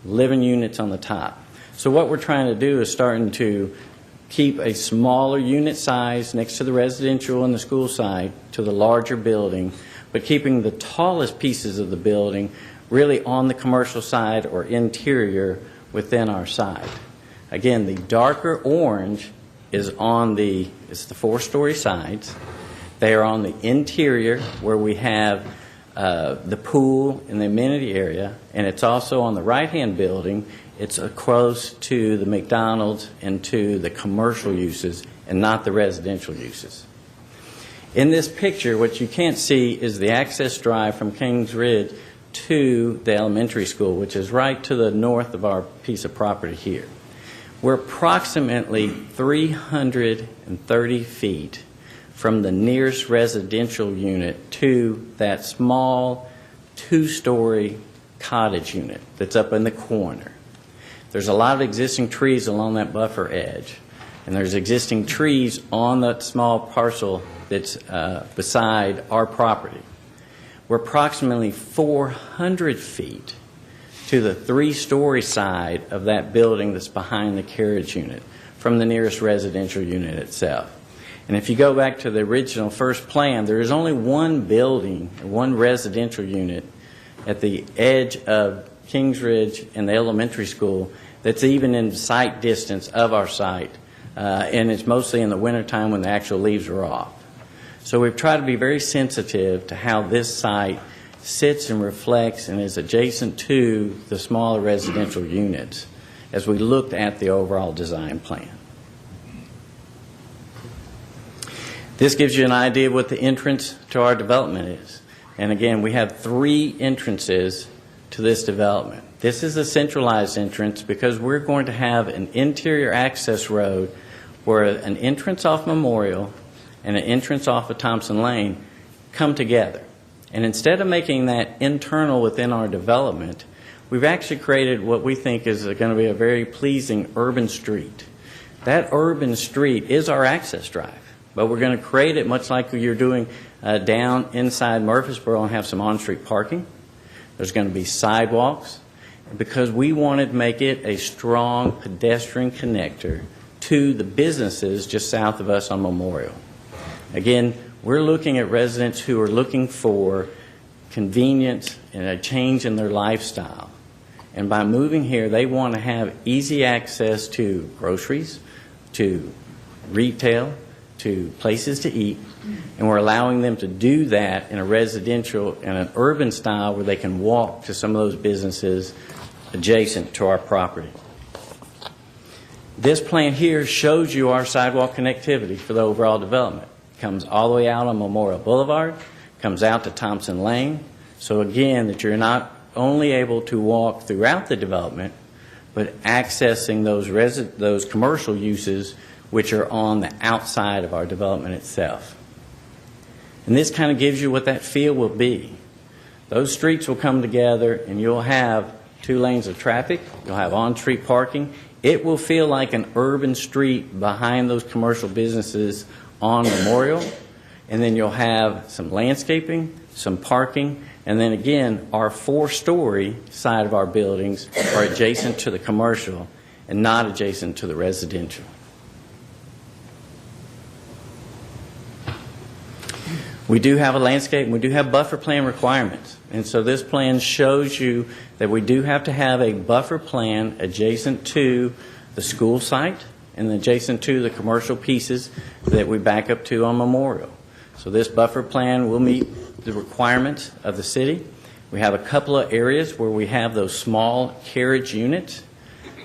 living units on the top. So what we're trying to do is starting to keep a smaller unit size next to the residential and the school side to the larger building, but keeping the tallest pieces of the building really on the commercial side or interior within our site. Again, the darker orange is it's the 4-story sides. They are on the interior where we have the pool and the amenity area, and it's also on the right-hand building. It's close to the McDonald's and to the commercial uses and not the residential uses. In this picture, what you can't see is the access drive from Kings Ridge to the elementary school, which is right to the north of our piece of property here. We're approximately 330 feet from the nearest residential unit to that small 2-story cottage unit that's up in the corner. There's a lot of existing trees along that buffer edge, and there's existing trees on that small parcel that's beside our property. We're approximately 400 feet to the 3-story side of that building that's behind the carriage unit from the nearest residential unit itself. And if you go back to the original first plan, there is only one building, one residential unit at the edge of Kings Ridge and the elementary school that's even in sight distance of our site, and it's mostly in the wintertime when the actual leaves are off. So we've tried to be very sensitive to how this site sits and reflects and is adjacent to the smaller residential units as we looked at the overall design plan. This gives you an idea of what the entrance to our development is. And again, we have 3 entrances to this development. This is a centralized entrance because we're going to have an interior access road where an entrance off Memorial and an entrance off of Thompson Lane come together. And instead of making that internal within our development, we've actually created what we think is going to be a very pleasing urban street. That urban street is our access drive, but we're going to create it much like you're doing down inside Murfreesboro and have some on-street parking. There's going to be sidewalks because we wanted to make it a strong pedestrian connector to the businesses just south of us on Memorial. Again, we're looking at residents who are looking for convenience and a change in their lifestyle. And by moving here, they want to have easy access to groceries, to retail, to places to eat, and we're allowing them to do that in a residential and an urban style where they can walk to some of those businesses adjacent to our property. This plan here shows you our sidewalk connectivity for the overall development. Comes all the way out on Memorial Boulevard, comes out to Thompson Lane. So again, that you're not only able to walk throughout the development, but accessing those commercial uses which are on the outside of our development itself. And this kind of gives you what that feel will be. Those streets will come together and you'll have 2 lanes of traffic, you'll have on-street parking. It will feel like an urban street behind those commercial businesses on Memorial, and then you'll have some landscaping, some parking, and then again, our 4-story side of our buildings are adjacent to the commercial and not adjacent to the residential. We do have a landscape, and we do have buffer plan requirements. And so this plan shows you that we do have to have a buffer plan adjacent to the school site and adjacent to the commercial pieces that we back up to on Memorial. So this buffer plan will meet the requirements of the city. We have a couple of areas where we have those small carriage units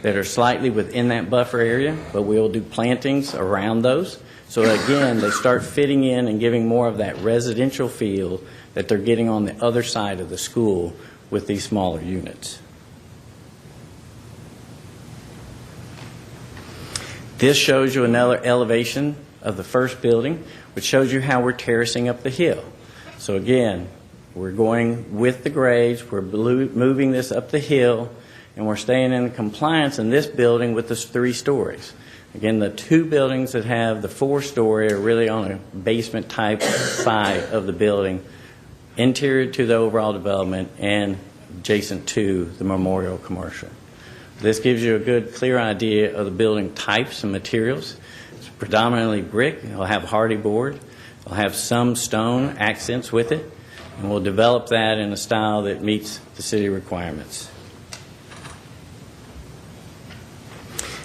that are slightly within that buffer area, but we'll do plantings around those. So again, they start fitting in and giving more of that residential feel that they're getting on the other side of the school with these smaller units. This shows you another elevation of the first building, which shows you how we're terracing up the hill. So again, we're going with the grades, we're moving this up the hill, and we're staying in compliance in this building with the 3 stories. Again, the 2 buildings that have the 4-story are really on a basement type side of the building, interior to the overall development and adjacent to the Memorial commercial. This gives you a good, clear idea of the building types and materials. It's predominantly brick. It'll have hardy board. It'll have some stone accents with it. And we'll develop that in a style that meets the city requirements.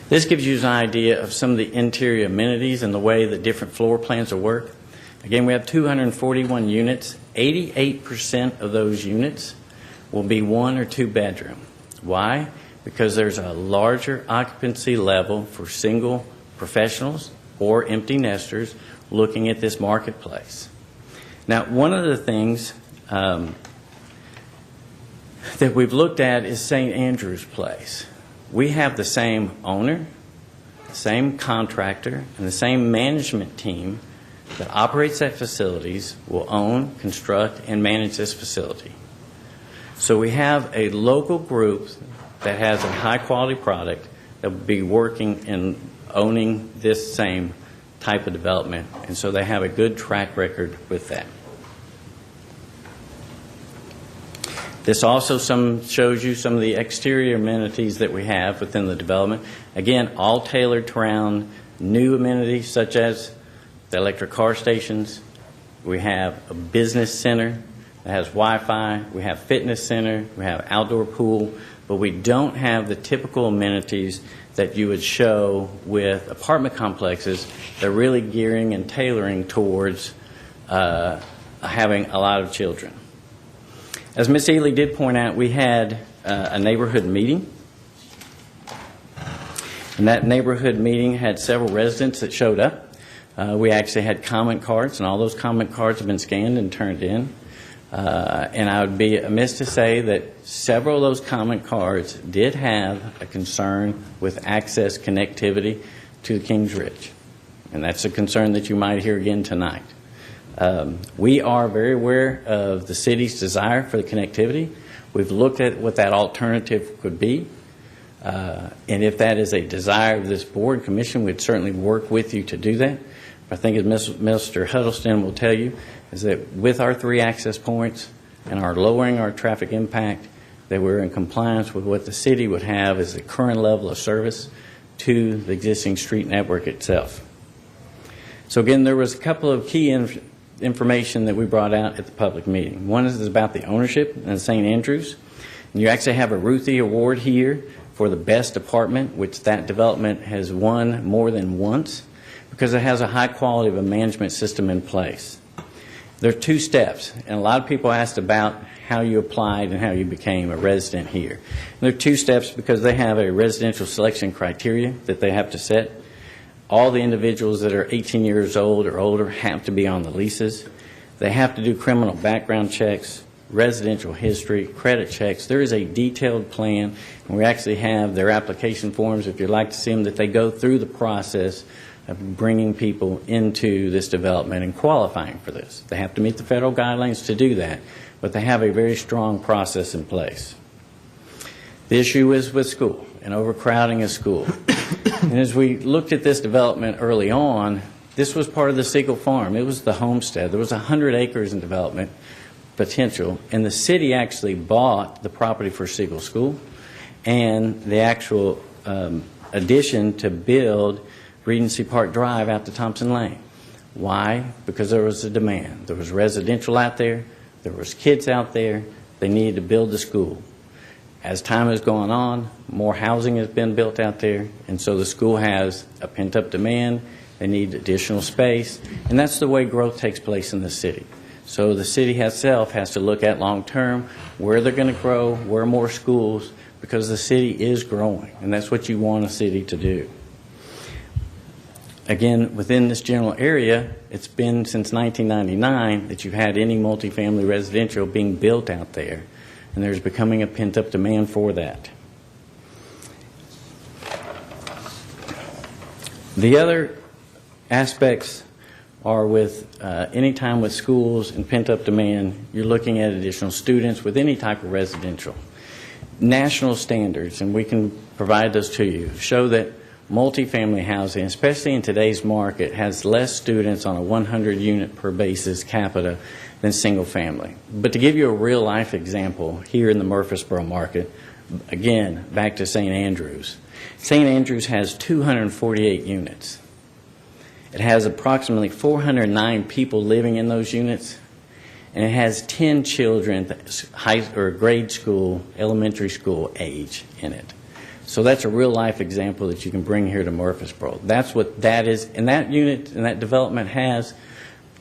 This gives you an idea of some of the interior amenities and the way that different floor plans will work. Again, we have 241 units. 88% of those units will be 1 or 2 bedroom. Why? Because there's a larger occupancy level for single professionals or empty nesters looking at this marketplace. Now, one of the things that we've looked at is St. Andrew's Place. We have the same owner, the same contractor, and the same management team that operates that facilities will own, construct, and manage this facility. So we have a local group that has a high-quality product that will be working and owning this same type of development, and so they have a good track record with that. This also shows you some of the exterior amenities that we have within the development. Again, all tailored around new amenities such as the electric car stations. We have a business center that has Wi-Fi. We have fitness center. We have outdoor pool. But we don't have the typical amenities that you would show with apartment complexes. They're really gearing and tailoring towards having a lot of children. As Ms. Ely did point out, we had a neighborhood meeting. And that neighborhood meeting had several residents that showed up. We actually had comment cards, and all those comment cards have been scanned and turned in. And I would be amiss to say that several of those comment cards did have a concern with access connectivity to the Kings Ridge. And that's a concern that you might hear again tonight. We are very aware of the city's desire for the connectivity. We've looked at what that alternative could be. And if that is a desire of this board commission, we'd certainly work with you to do that. I think as Mr. Huddleston will tell you, is that with our 3 access points and our lowering our traffic impact, that we're in compliance with what the city would have as the current level of service to the existing street network itself. So again, there was a couple of key information that we brought out at the public meeting. One is about the ownership in St. Andrews. And you actually have a Ruthie Award here for the best apartment, which that development has won more than once, because it has a high quality of a management system in place. There are 2 steps, and a lot of people asked about how you applied and how you became a resident here. And there are 2 steps because they have a residential selection criteria that they have to set. All the individuals that are 18 years old or older have to be on the leases. They have to do criminal background checks, residential history, credit checks. There is a detailed plan, and we actually have their application forms, if you'd like to see them, that they go through the process of bringing people into this development and qualifying for this. They have to meet the federal guidelines to do that, but they have a very strong process in place. The issue is with school and overcrowding of school. And as we looked at this development early on, this was part of the Siegel Farm. It was the homestead. There was 100 acres in development potential, and the city actually bought the property for Siegel School and the actual addition to build Regency Park Drive out to Thompson Lane. Why? Because there was a demand. There was residential out there. There was kids out there. They needed to build the school. As time has gone on, more housing has been built out there, and so the school has a pent-up demand. They need additional space, and that's the way growth takes place in the city. So the city itself has to look at long-term where they're going to grow, where more schools, because the city is growing, and that's what you want a city to do. Again, within this general area, it's been since 1999 that you've had any multifamily residential being built out there, and there's becoming a pent-up demand for that. The other aspects are with any time with schools and pent-up demand, you're looking at additional students with any type of residential. National standards, and we can provide those to you, show that multifamily housing, especially in today's market, has less students on a 100 unit per basis capita than single family. But to give you a real life example, here in the Murfreesboro market, again, back to St. Andrews. St. Andrews has 248 units. It has approximately 409 people living in those units, and it has 10 children, grade school, elementary school age in it. So that's a real-life example that you can bring here to Murfreesboro. That's what that is, and that unit and that development has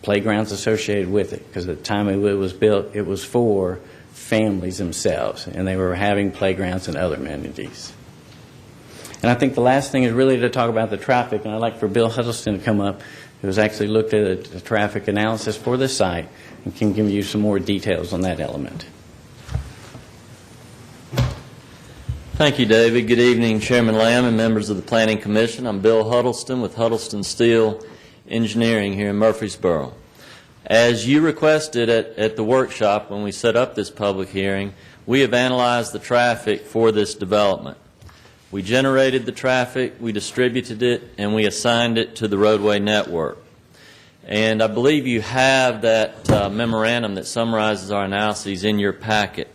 playgrounds associated with it, because at the time it was built, it was for families themselves, and they were having playgrounds and other amenities. And I think the last thing is really to talk about the traffic, and I'd like for Bill Huddleston to come up, who has actually looked at a traffic analysis for this site and can give you some more details on that element. Thank you, David. Good evening, Chairman Lamb and members of the Planning Commission. I'm Bill Huddleston with Huddleston Steel Engineering here in Murfreesboro. As you requested at the workshop when we set up this public hearing, we have analyzed the traffic for this development. We generated the traffic, we distributed it, and we assigned it to the roadway network. And I believe you have that memorandum that summarizes our analyses in your packet.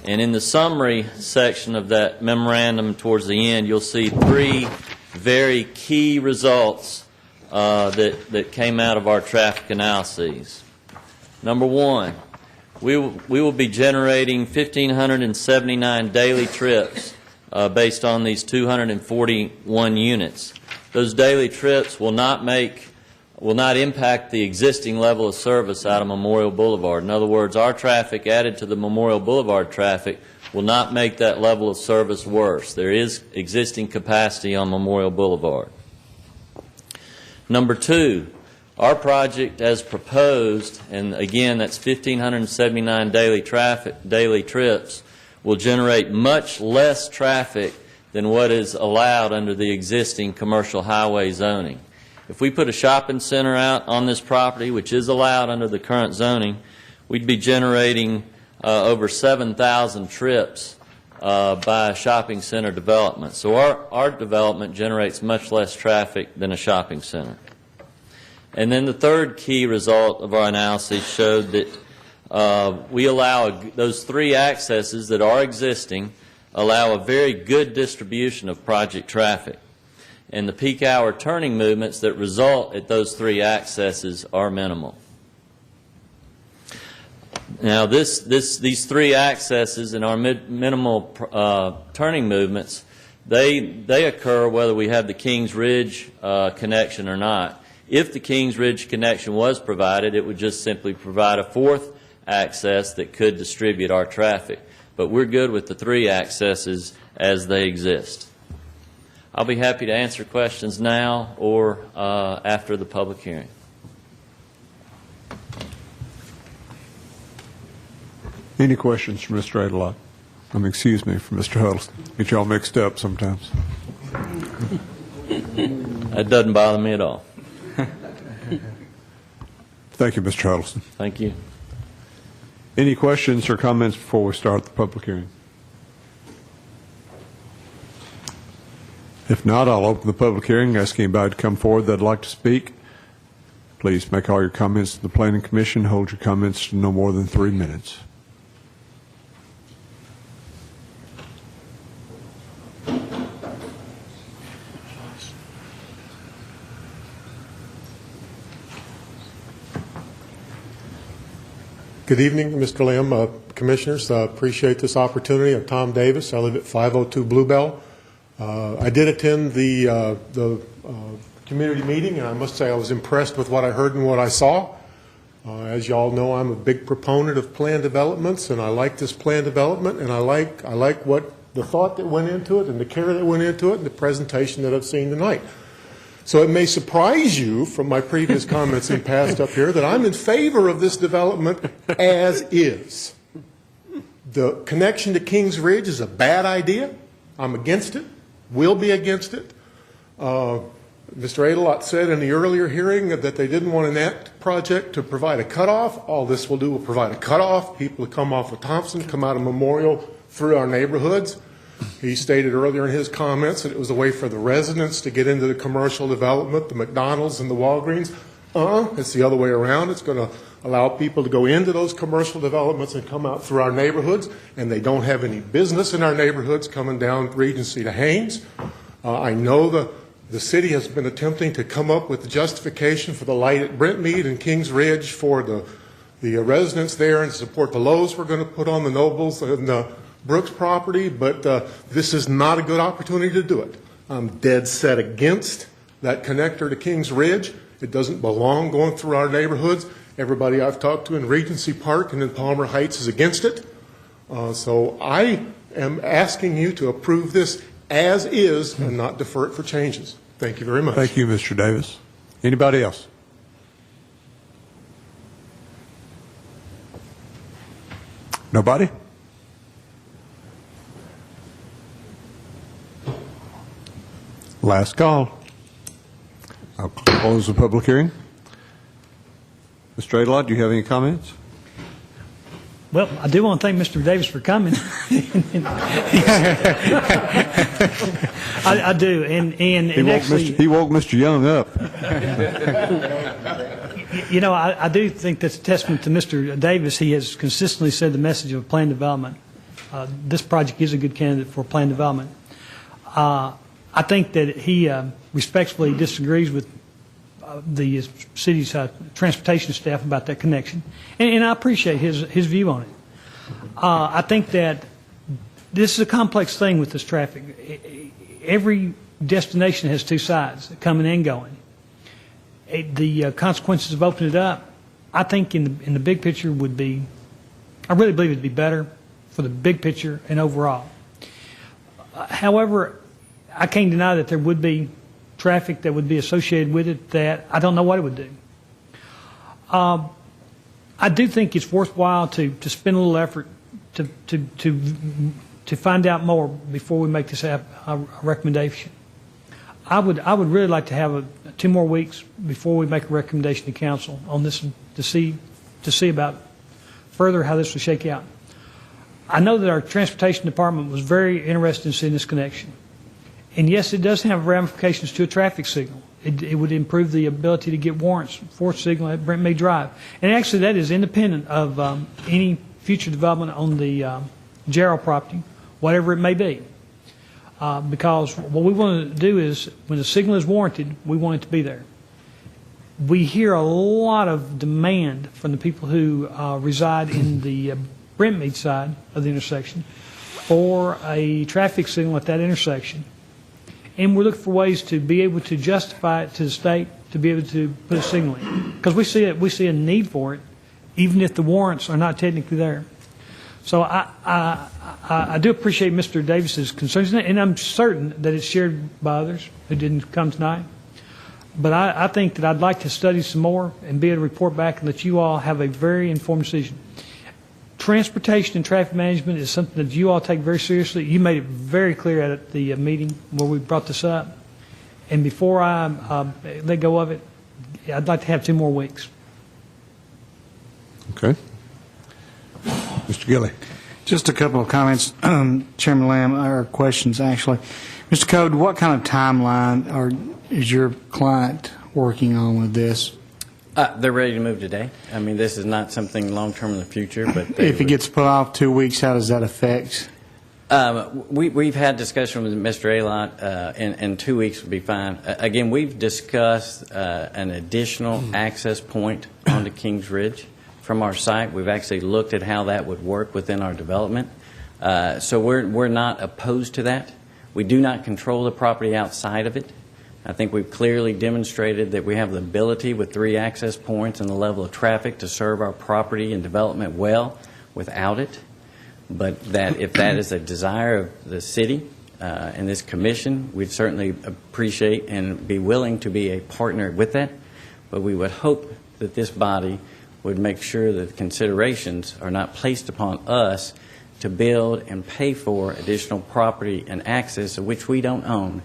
And in the summary section of that memorandum towards the end, you'll see three very key results that came out of our traffic analyses. Number one, we will be generating 1,579 daily trips based on these 241 units. Those daily trips will not impact the existing level of service out of Memorial Boulevard. In other words, our traffic added to the Memorial Boulevard traffic will not make that level of service worse. There is existing capacity on Memorial Boulevard. Number two, our project as proposed, and again that's 1,579 daily trips, will generate much less traffic than what is allowed under the existing commercial highway zoning. If we put a shopping center out on this property, which is allowed under the current zoning, we'd be generating over 7,000 trips by a shopping center development. So our development generates much less traffic than a shopping center. And then the third key result of our analysis showed that we allow those three accesses that are existing allow a very good distribution of project traffic. And the peak hour turning movements that result at those three accesses are minimal. Now these three accesses and our minimal turning movements, they occur whether we have the Kings Ridge connection or not. If the Kings Ridge connection was provided, it would just simply provide a fourth access that could distribute our traffic. But we're good with the three accesses as they exist. I'll be happy to answer questions now or after the public hearing. Any questions for Mr. Adelot? Excuse me, for Mr. Huddleston. Get y'all mixed up sometimes. That doesn't bother me at all. Thank you, Mr. Huddleston. Thank you. Any questions or comments before we start the public hearing? If not, I'll open the public hearing, ask anybody to come forward that'd like to speak. Please make all your comments to the Planning Commission. Hold your comments to no more than 3 minutes. Good evening, Mr. Lamb, Commissioners. Appreciate this opportunity. I'm Tom Davis. I live at 502 Bluebell. I did attend the community meeting, and I must say I was impressed with what I heard and what I saw. As you all know, I'm a big proponent of plan developments, and I like this plan development, and I like what the thought that went into it and the care that went into it and the presentation that I've seen tonight. So it may surprise you from my previous comments in past up here that I'm in favor of this development as is. The connection to Kings Ridge is a bad idea. I'm against it. Will be against it. Mr. Adelot said in the earlier hearing that they didn't want an ACT project to provide a cutoff. All this will do will provide a cutoff. People who come off of Thompson, come out of Memorial through our neighborhoods. He stated earlier in his comments that it was a way for the residents to get into the commercial development, the McDonald's and the Walgreens. It's the other way around. It's going to allow people to go into those commercial developments and come out through our neighborhoods, and they don't have any business in our neighborhoods coming down Regency to Haynes. I know the city has been attempting to come up with the justification for the light at Brentmead and Kings Ridge for the the residents there and support the Lowe's we're going to put on the Nobles and the Brooks property, but this is not a good opportunity to do it. I'm dead set against that connector to Kings Ridge. It doesn't belong going through our neighborhoods. Everybody I've talked to in Regency Park and in Palmer Heights is against it. So I am asking you to approve this as is and not defer it for changes. Thank you very much. Thank you, Mr. Davis. Anybody else? Nobody? Last call. I'll close the public hearing. Mr. Adlot, do you have any comments? Well, I do want to thank Mr. Davis for coming. I do, and actually, he woke Mr. Young up. you know, I do think that's a testament to Mr. Davis. He has consistently said the message of plan development. This project is a good candidate for plan development. I think that he respectfully disagrees with the city's transportation staff about that connection, and I appreciate his view on it. I think that this is a complex thing with this traffic. Every destination has two sides, coming and going. The consequences of opening it up, I think in the big picture would be, I really believe it would be better for the big picture and overall. However, I can't deny that there would be traffic that would be associated with it that I don't know what it would do. I do think it's worthwhile to spend a little effort to find out more before we make this a recommendation. I would really like to have 2 more weeks before we make a recommendation to council on this to see about further how this will shake out. I know that our transportation department was very interested in seeing this connection. And yes, it does have ramifications to a traffic signal. It would improve the ability to get warrants for a signal at Brent May Drive. And actually, that is independent of any future development on the Gerald property, whatever it may be. Because what we want to do is, when the signal is warranted, we want it to be there. We hear a lot of demand from the people who reside in the Brentmead side of the intersection for a traffic signal at that intersection. And we're looking for ways to be able to justify it to the state to be able to put a signal in. Because we see a need for it, even if the warrants are not technically there. So I do appreciate Mr. Davis's concerns, and I'm certain that it's shared by others who didn't come tonight. But I think that I'd like to study some more and be able to report back and let you all have a very informed decision. Transportation and traffic management is something that you all take very seriously. You made it very clear at the meeting where we brought this up. And before I let go of it, I'd like to have 2 more weeks. Okay. Mr. Gilley. Just a couple of comments, Chairman Lamb, or questions actually. Mr. Code, what kind of timeline is your client working on with this? They're ready to move today. I mean, this is not something long-term in the future, but If it gets put off 2 weeks, how does that affect? We've had discussion with Mr. Alott, and 2 weeks would be fine. Again, we've discussed an additional access point onto Kings Ridge from our site. We've actually looked at how that would work within our development. So we're not opposed to that. We do not control the property outside of it. I think we've clearly demonstrated that we have the ability with 3 access points and the level of traffic to serve our property and development well without it. But that if that is a desire of the city and this commission, we'd certainly appreciate and be willing to be a partner with that. But we would hope that this body would make sure that considerations are not placed upon us to build and pay for additional property and access of which we don't own,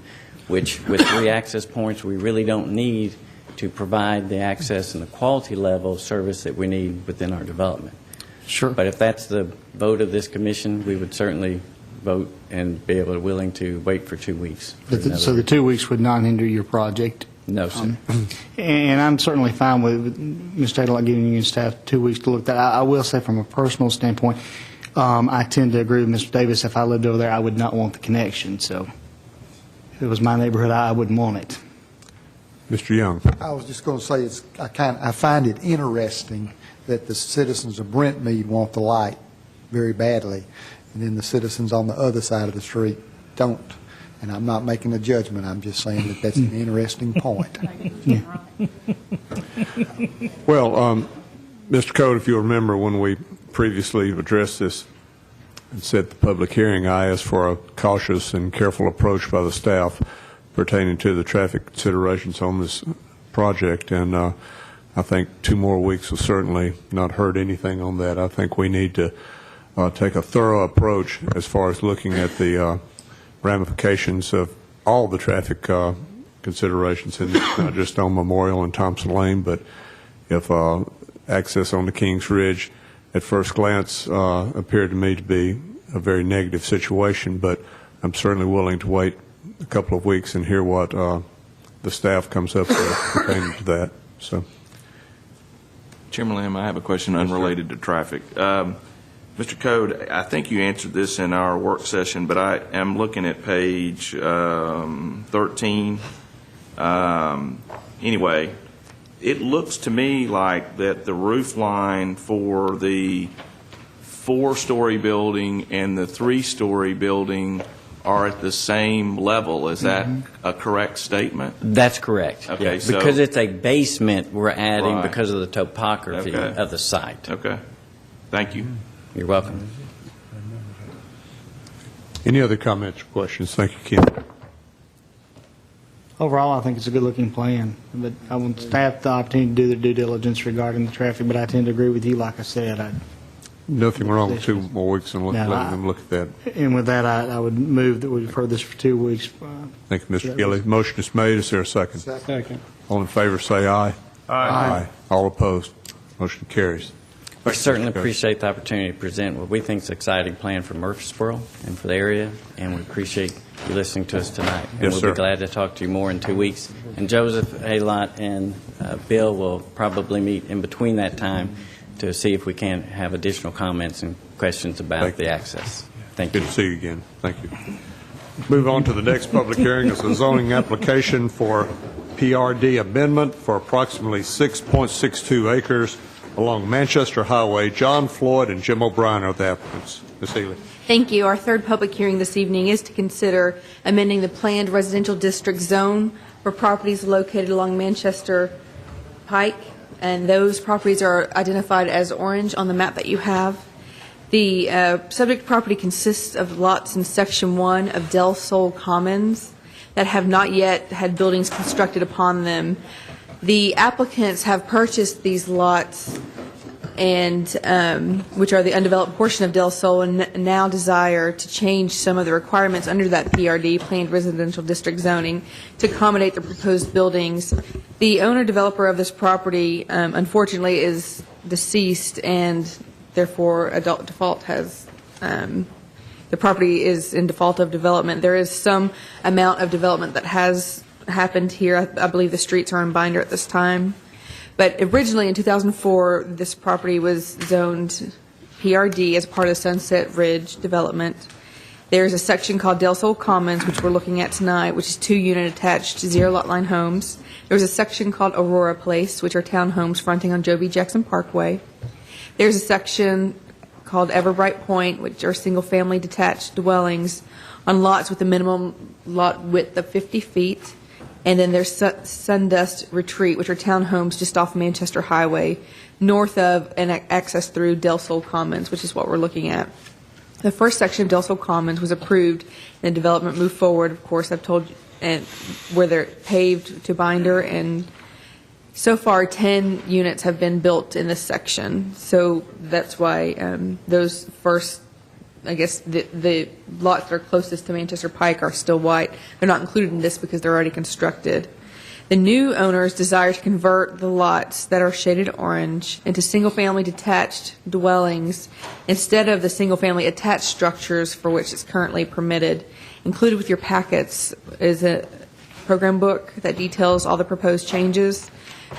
which with 3 access points we really don't need to provide the access and the quality level of service that we need within our development. Sure. But if that's the vote of this commission, we would certainly vote and be willing to wait for 2 weeks. So the 2 weeks would not hinder your project? No, sir. And I'm certainly fine with Mr. Adlott giving you and staff 2 weeks to look at that. I will say from a personal standpoint, I tend to agree with Mr. Davis. If I lived over there, I would not want the connection. So if it was my neighborhood, I wouldn't want it. Mr. Young. I was just going to say, I find it interesting that the citizens of Brentmead want the light very badly, and then the citizens on the other side of the street don't. And I'm not making a judgment, I'm just saying that that's an interesting point. Well, Mr. Code, if you remember when we previously addressed this and set the public hearing, I asked for a cautious and careful approach by the staff pertaining to the traffic considerations on this project, and I think 2 more weeks will certainly not hurt anything on that. I think we need to take a thorough approach as far as looking at the ramifications of all the traffic considerations, and not just on Memorial and Thompson Lane, but if access on the Kings Ridge at first glance appeared to me to be a very negative situation, but I'm certainly willing to wait a couple of weeks and hear what the staff comes up with pertaining to that. So, Chairman Lamb, I have a question unrelated to traffic. Mr. Code, I think you answered this in our work session, but I am looking at page 13. Anyway, it looks to me like that the roof line for the 4-story building and the 3-story building are at the same level. Is that a correct statement? That's correct. Okay, yeah, so because it's a basement we're adding Right. because of the topography Okay. of the site. Okay. Thank you. You're welcome. any other comments or questions? Thank you, Ken. Overall, I think it's a good-looking plan, but I want staff the opportunity to do their due diligence regarding the traffic, but I tend to agree with you, like I said. Nothing wrong with 2 more weeks and letting them look at that. And with that, I would move that we defer this for 2 weeks. Thank you, Mr. Gilly. Motion is made. Is there a second? Second. All in favor, say aye. Aye. All opposed. Motion carries. We Thank you, certainly Mr. Coach. appreciate the opportunity to present what we think is an exciting plan for Murfreesboro and for the area, and we appreciate you listening to us tonight. And Yes, we'll sir. be glad to talk to you more in 2 weeks. And Joseph Haylott and Bill will probably meet in between that time to see if we can have additional comments and questions about Thank you. the access. Thank you. Good to see you again. Thank you. Move on to the next public hearing. It's a zoning application for PRD amendment for approximately 6.62 acres along Manchester Highway. John Floyd and Jim O'Brien are the applicants. Ms. Healy. Thank you. Our third public hearing this evening is to consider amending the planned residential district zone for properties located along Manchester Pike, and those properties are identified as orange on the map that you have. The subject property consists of lots in Section 1 of Del Sol Commons that have not yet had buildings constructed upon them. The applicants have purchased these lots, and which are the undeveloped portion of Del Sol, and now desire to change some of the requirements under that PRD, planned residential district zoning, to accommodate the proposed buildings. The owner-developer of this property, unfortunately, is deceased, and therefore default has the property is in default of development. There is some amount of development that has happened here. I believe the streets are in binder at this time. But originally in 2004, this property was zoned PRD as part of Sunset Ridge development. There's a section called Del Sol Commons, which we're looking at tonight, which is 2-unit attached to 0 lot line homes. There's a section called Aurora Place, which are townhomes fronting on Joe B. Jackson Parkway. There's a section called Everbright Point, which are single-family detached dwellings on lots with a minimum lot width of 50 feet. And then there's Sundust Retreat, which are townhomes just off Manchester Highway, north of and access through Del Sol Commons, which is what we're looking at. The first section of Del Sol Commons was approved, and development moved forward. Of course, I've told you, and where they're paved to binder, and so far 10 units have been built in this section. So that's why those first, I guess, the lots that are closest to Manchester Pike are still white. They're not included in this because they're already constructed. The new owners desire to convert the lots that are shaded orange into single-family detached dwellings instead of the single-family attached structures for which it's currently permitted. Included with your packets is a program book that details all the proposed changes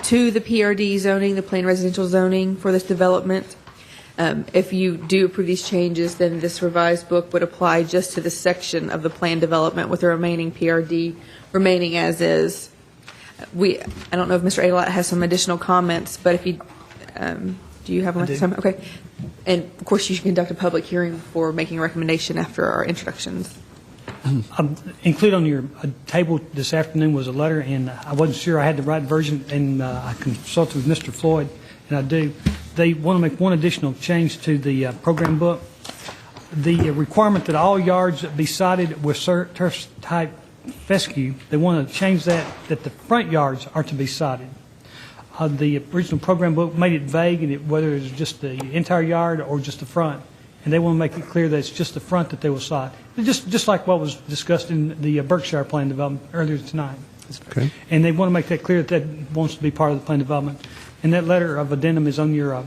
to the PRD zoning, the planned residential zoning for this development. If you do approve these changes, then this revised book would apply just to the section of the planned development with the remaining PRD remaining as is. I don't know if Mr. Adelot has some additional comments, but if you, do you have one? Okay. And of course, you should conduct a public hearing before making a recommendation after our introductions. Included on your table this afternoon was a letter, and I wasn't sure I had the right version, and I consulted with Mr. Floyd, and I do. They want to make one additional change to the program book. The requirement that all yards be sided with turf-type fescue, they want to change that the front yards are to be sided. The original program book made it vague, and whether it's just the entire yard or just the front. And they want to make it clear that it's just the front that they will side. Just like what was discussed in the Berkshire plan development earlier tonight. Okay. And they want to make that clear that wants to be part of the plan development. And that letter of addendum is on your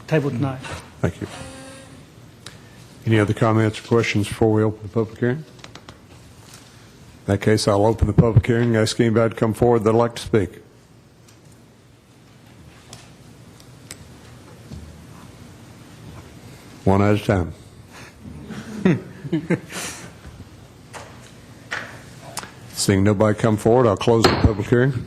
table tonight. Thank you. Any other comments or questions before we open the public hearing? In that case, I'll open the public hearing. Ask anybody to come forward that'd like to speak. One at a time. Seeing nobody come forward, I'll close the public hearing.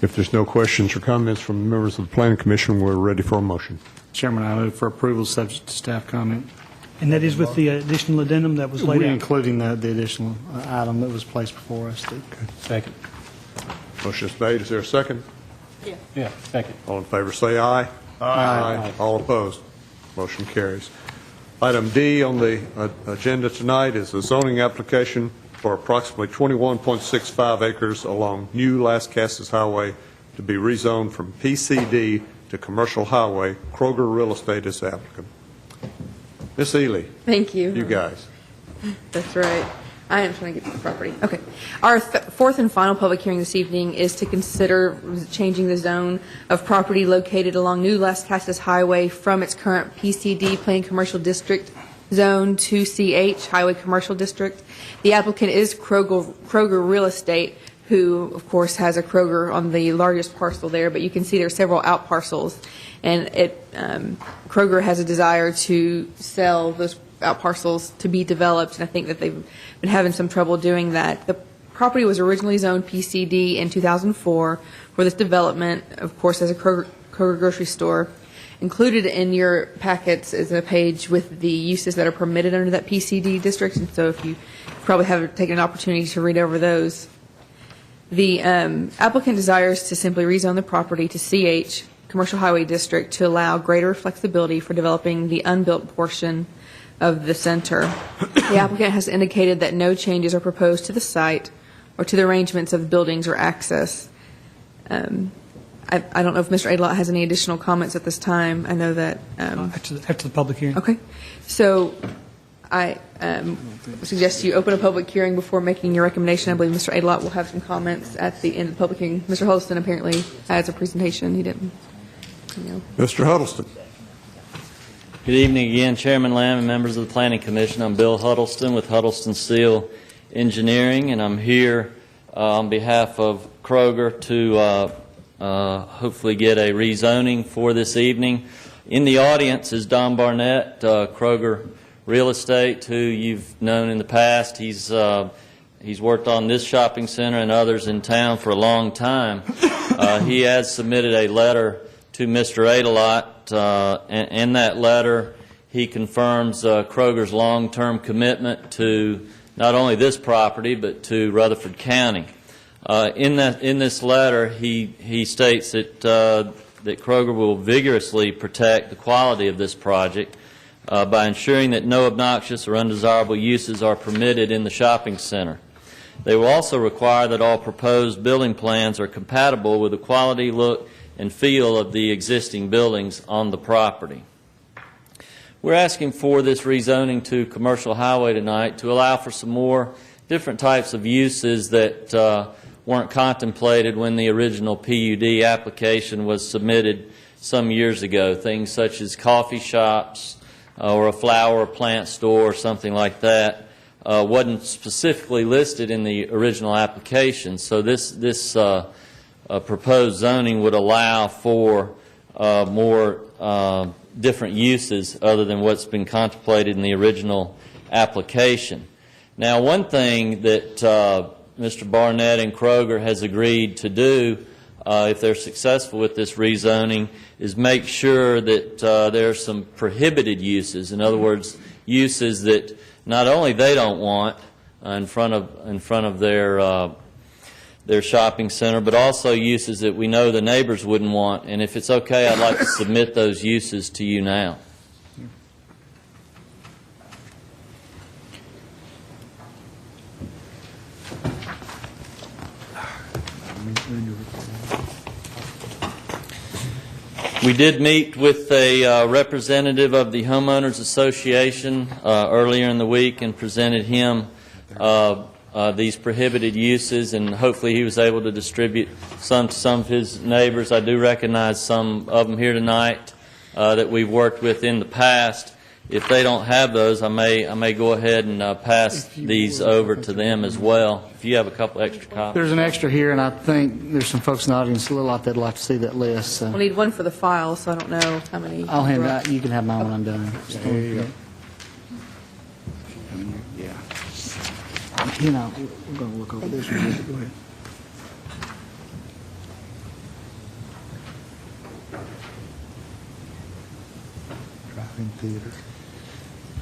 If there's no questions or comments from members of the Planning Commission, we're ready for a motion. Chairman, I move for approval subject to staff comment. And that is with the additional addendum that was laid out. Including the additional item that was placed before us. Second. Motion is made. Is there a second? Yeah, second. All in favor say aye. Aye. All opposed. Motion carries. Item D on the agenda tonight is a zoning application for approximately 21.65 acres along new Las Casas Highway to be rezoned from PCD to commercial highway. Kroger Real Estate is the applicant. Miss Ely. Thank you. You guys. That's right. I am trying to get to the property. Okay. Our fourth and final public hearing this evening is to consider changing the zone of property located along New Las Casas Highway from its current PCD Plain Commercial District zone to CH Highway Commercial District. The applicant is Kroger Real Estate, who, of course, has a Kroger on the largest parcel there, but you can see there are several out parcels. And Kroger has a desire to sell those out parcels to be developed, and I think that they've been having some trouble doing that. The property was originally zoned PCD in 2004 for this development, of course, as a Kroger grocery store. Included in your packets is a page with the uses that are permitted under that PCD district, and so if you probably haven't taken an opportunity to read over those. The applicant desires to simply rezone the property to CH, Commercial Highway District, to allow greater flexibility for developing the unbuilt portion of the center. The applicant has indicated that no changes are proposed to the site or to the arrangements of buildings or access. I don't know if Mr. Adelot has any additional comments at this time. I know that... After the public hearing. Okay. So I suggest you open a public hearing before making your recommendation. I believe Mr. Adelot will have some comments at the end of the public hearing. Mr. Huddleston apparently has a presentation. He didn't. Mr. Huddleston. Good evening again, Chairman Lamb and members of the Planning Commission. I'm Bill Huddleston with Huddleston Steel Engineering, and I'm here on behalf of Kroger to hopefully get a rezoning for this evening. In the audience is Don Barnett, Kroger Real Estate, who you've known in the past. He's worked on this shopping center and others in town for a long time. He has submitted a letter to Mr. Adelot. In that letter, he confirms Kroger's long-term commitment to not only this property, but to Rutherford County. In this letter, he states that Kroger will vigorously protect the quality of this project by ensuring that no obnoxious or undesirable uses are permitted in the shopping center. They will also require that all proposed building plans are compatible with the quality, look, and feel of the existing buildings on the property. We're asking for this rezoning to commercial highway tonight to allow for some more different types of uses that weren't contemplated when the original PUD application was submitted some years ago. Things such as coffee shops or a flower or plant store or something like that wasn't specifically listed in the original application. So this proposed zoning would allow for more different uses other than what's been contemplated in the original application. Now, one thing that Mr. Barnett and Kroger has agreed to do, if they're successful with this rezoning, is make sure that there are some prohibited uses. In other words, uses that not only they don't want in front of their shopping center, but also uses that we know the neighbors wouldn't want. And if it's okay, I'd like to submit those uses to you now. We did meet with a representative of the Homeowners Association earlier in the week and presented him these prohibited uses, and hopefully he was able to distribute some to some of his neighbors. I do recognize some of them here tonight that we've worked with in the past. If they don't have those, I may go ahead and pass these over to them as well. If you have a couple extra copies. There's an extra here, and I think there's some folks in the audience a little lot that'd like to see that list. So. We'll need one for the file, so I don't know how many. I'll hand that. You can have mine when I'm done. There you go. Yeah. You know, we're going to look over this one. Go ahead. Drive-in theater.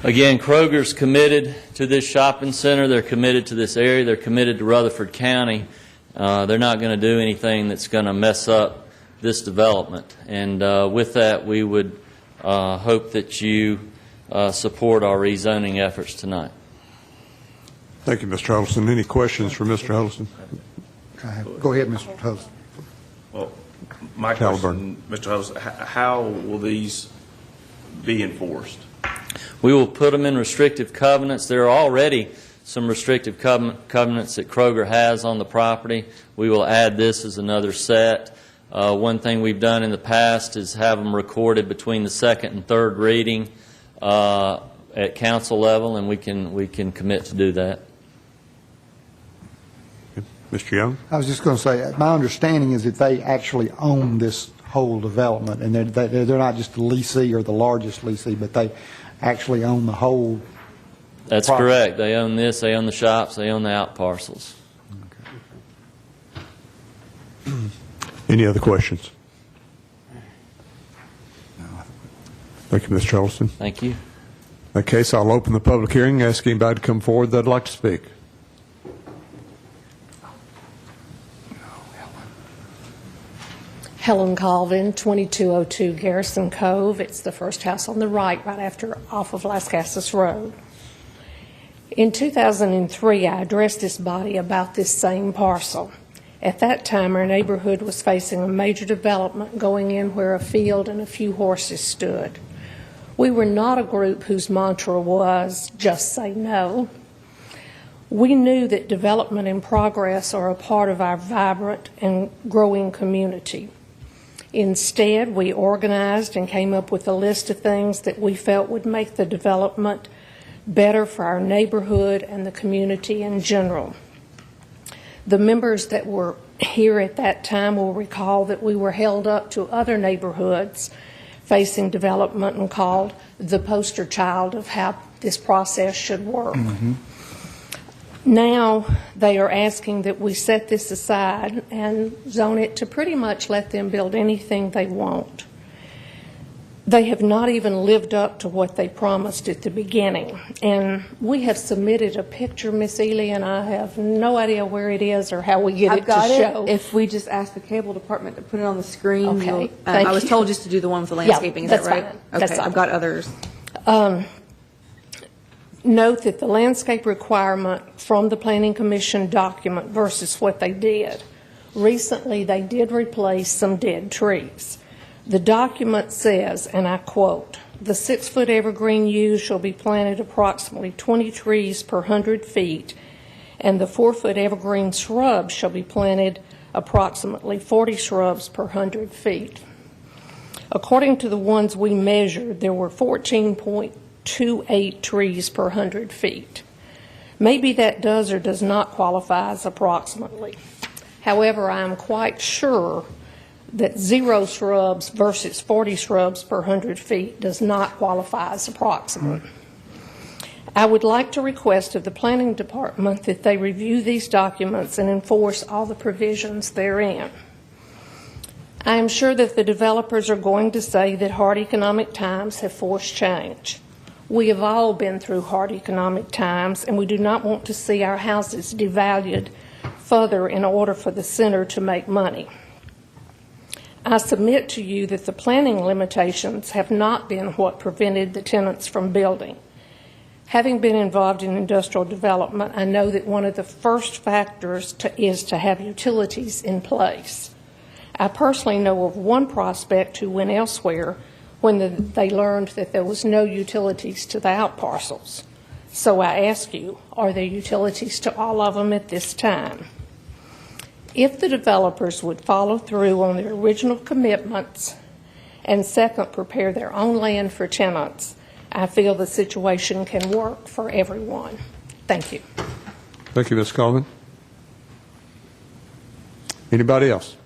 Again, Kroger's committed to this shopping center. They're committed to this area. They're committed to Rutherford County. They're not going to do anything that's going to mess up this development. And with that, we would hope that you support our rezoning efforts tonight. Thank you, Mr. Huddleston. Any questions for Mr. Huddleston? Go ahead, Mr. Huddleston. Well, my question, Mr. Huddleston, how will these be enforced? We will put them in restrictive covenants. There are already some restrictive covenants that Kroger has on the property. We will add this as another set. One thing we've done in the past is have them recorded between the second and third reading at council level, and we can commit to do that. Mr. Young? I was just going to say, my understanding is that they actually own this whole development, and they're not just the leasee or the largest leasee, but they actually own the whole. That's property. correct. They own this, they own the shops, they own the out parcels. Okay. Any other questions? Thank you, Mr. Huddleston. Thank you. In that case, I'll open the public hearing, ask anybody to come forward that'd like to speak. Helen Colvin, 2202 Garrison Cove. It's the first house on the right after off of Las Casas Road. In 2003, I addressed this body about this same parcel. At that time, our neighborhood was facing a major development going in where a field and a few horses stood. We were not a group whose mantra was, just say no. We knew that development and progress are a part of our vibrant and growing community. Instead, we organized and came up with a list of things that we felt would make the development better for our neighborhood and the community in general. The members that were here at that time will recall that we were held up to other neighborhoods facing development and called the poster child of how this process should work. Mm-hmm. Now they are asking that we set this aside and zone it to pretty much let them build anything they want. They have not even lived up to what they promised at the beginning. And we have submitted a picture, Miss Ely, and I have no idea where it is or how we get I've it got to it. show. If we just ask the cable department to put it on the screen. Okay. I was told just to do the one with the landscaping. Is that that's right? fine. Okay, That's fine. I've got others. Note that the landscape requirement from the Planning Commission document versus what they did. Recently, they did replace some dead trees. The document says, and I quote, "The 6-foot evergreen yews shall be planted approximately 20 trees per 100 feet, and the 4-foot evergreen shrubs shall be planted approximately 40 shrubs per 100 feet." According to the ones we measured, there were 14.28 trees per 100 feet. Maybe that does or does not qualify as approximately. However, I am quite sure that 0 shrubs versus 40 shrubs per 100 feet does not qualify as approximate. I would like to request of the Planning Department that they review these documents and enforce all the provisions therein. I am sure that the developers are going to say that hard economic times have forced change. We have all been through hard economic times, and we do not want to see our houses devalued further in order for the center to make money. I submit to you that the planning limitations have not been what prevented the tenants from building. Having been involved in industrial development, I know that one of the first factors is to have utilities in place. I personally know of one prospect who went elsewhere when they learned that there was no utilities to the out parcels. So I ask you, are there utilities to all of them at this time? If the developers would follow through on their original commitments and second, prepare their own land for tenants, I feel the situation can work for everyone. Thank you. Thank you, Ms. Coleman. Anybody else?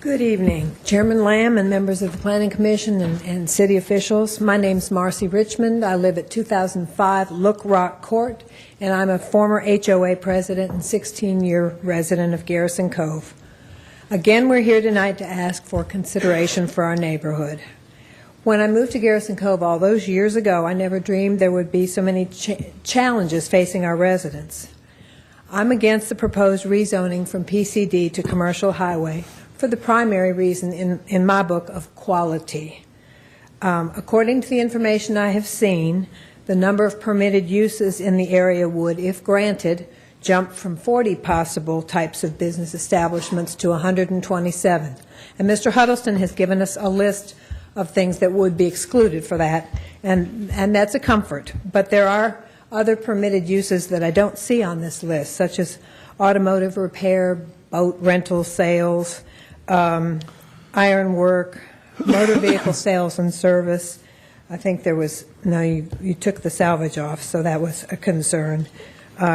Good evening, Chairman Lamb and members of the Planning Commission and city officials. My name's Marcy Richmond. I live at 2005 Look Rock Court, and I'm a former HOA president and 16-year resident of Garrison Cove. Again, we're here tonight to ask for consideration for our neighborhood. When I moved to Garrison Cove all those years ago, I never dreamed there would be so many challenges facing our residents. I'm against the proposed rezoning from PCD to commercial highway for the primary reason in my book of quality. According to the information I have seen, the number of permitted uses in the area would, if granted, jump from 40 possible types of business establishments to 127. And Mr. Huddleston has given us a list of things that would be excluded for that, and that's a comfort. But there are other permitted uses that I don't see on this list, such as automotive repair, boat rental sales, iron work, motor vehicle sales and service. I think there was, no, you took the salvage off, so that was a concern.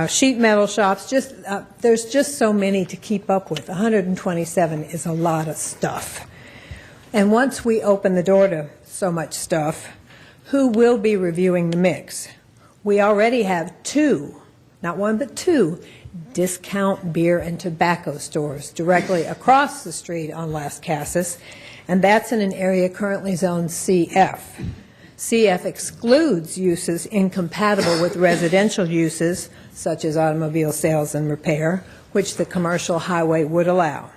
Sheet metal shops, there's just so many to keep up with. 127 is a lot of stuff. And once we open the door to so much stuff, who will be reviewing the mix? We already have two, not one but two, discount beer and tobacco stores directly across the street on Las Casas, and that's in an area currently zoned CF. CF excludes uses incompatible with residential uses, such as automobile sales and repair, which the commercial highway would allow.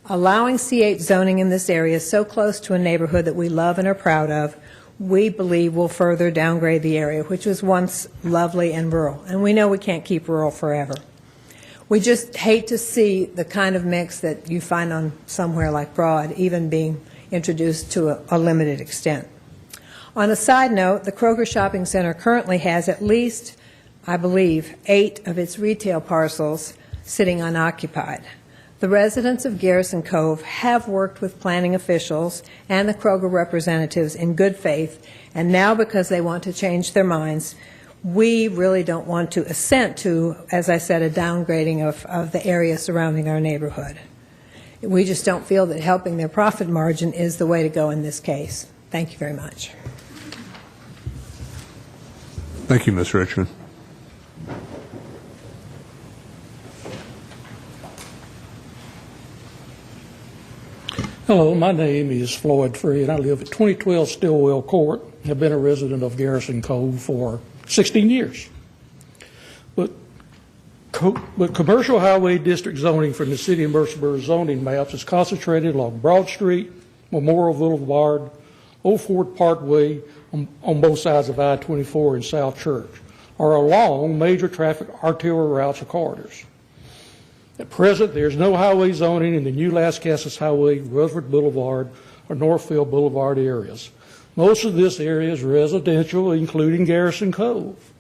Allowing C8 zoning in this area so close to a neighborhood that we love and are proud of, we believe will further downgrade the area, which was once lovely and rural. And we know we can't keep rural forever. We just hate to see the kind of mix that you find on somewhere like Broad even being introduced to a limited extent. On a side note, the Kroger Shopping Center currently has at least, I believe, 8 of its retail parcels sitting unoccupied. The residents of Garrison Cove have worked with planning officials and the Kroger representatives in good faith, and now because they want to change their minds, we really don't want to assent to, as I said, a downgrading of the area surrounding our neighborhood. We just don't feel that helping their profit margin is the way to go in this case. Thank you very much. Thank you, Ms. Richmond. Hello, my name is Floyd Free, and I live at 2012 Stillwell Court. I've been a resident of Garrison Cove for 16 years. But commercial highway district zoning from the city of Murfreesboro zoning maps is concentrated along Broad Street, Memorial Boulevard, Old Fort Parkway on both sides of I-24 and South Church, or along major traffic arterial routes or corridors. At present, there is no highway zoning in the new Las Casas Highway, Rutherford Boulevard, or Northfield Boulevard areas. Most of this area is residential, including Garrison Cove.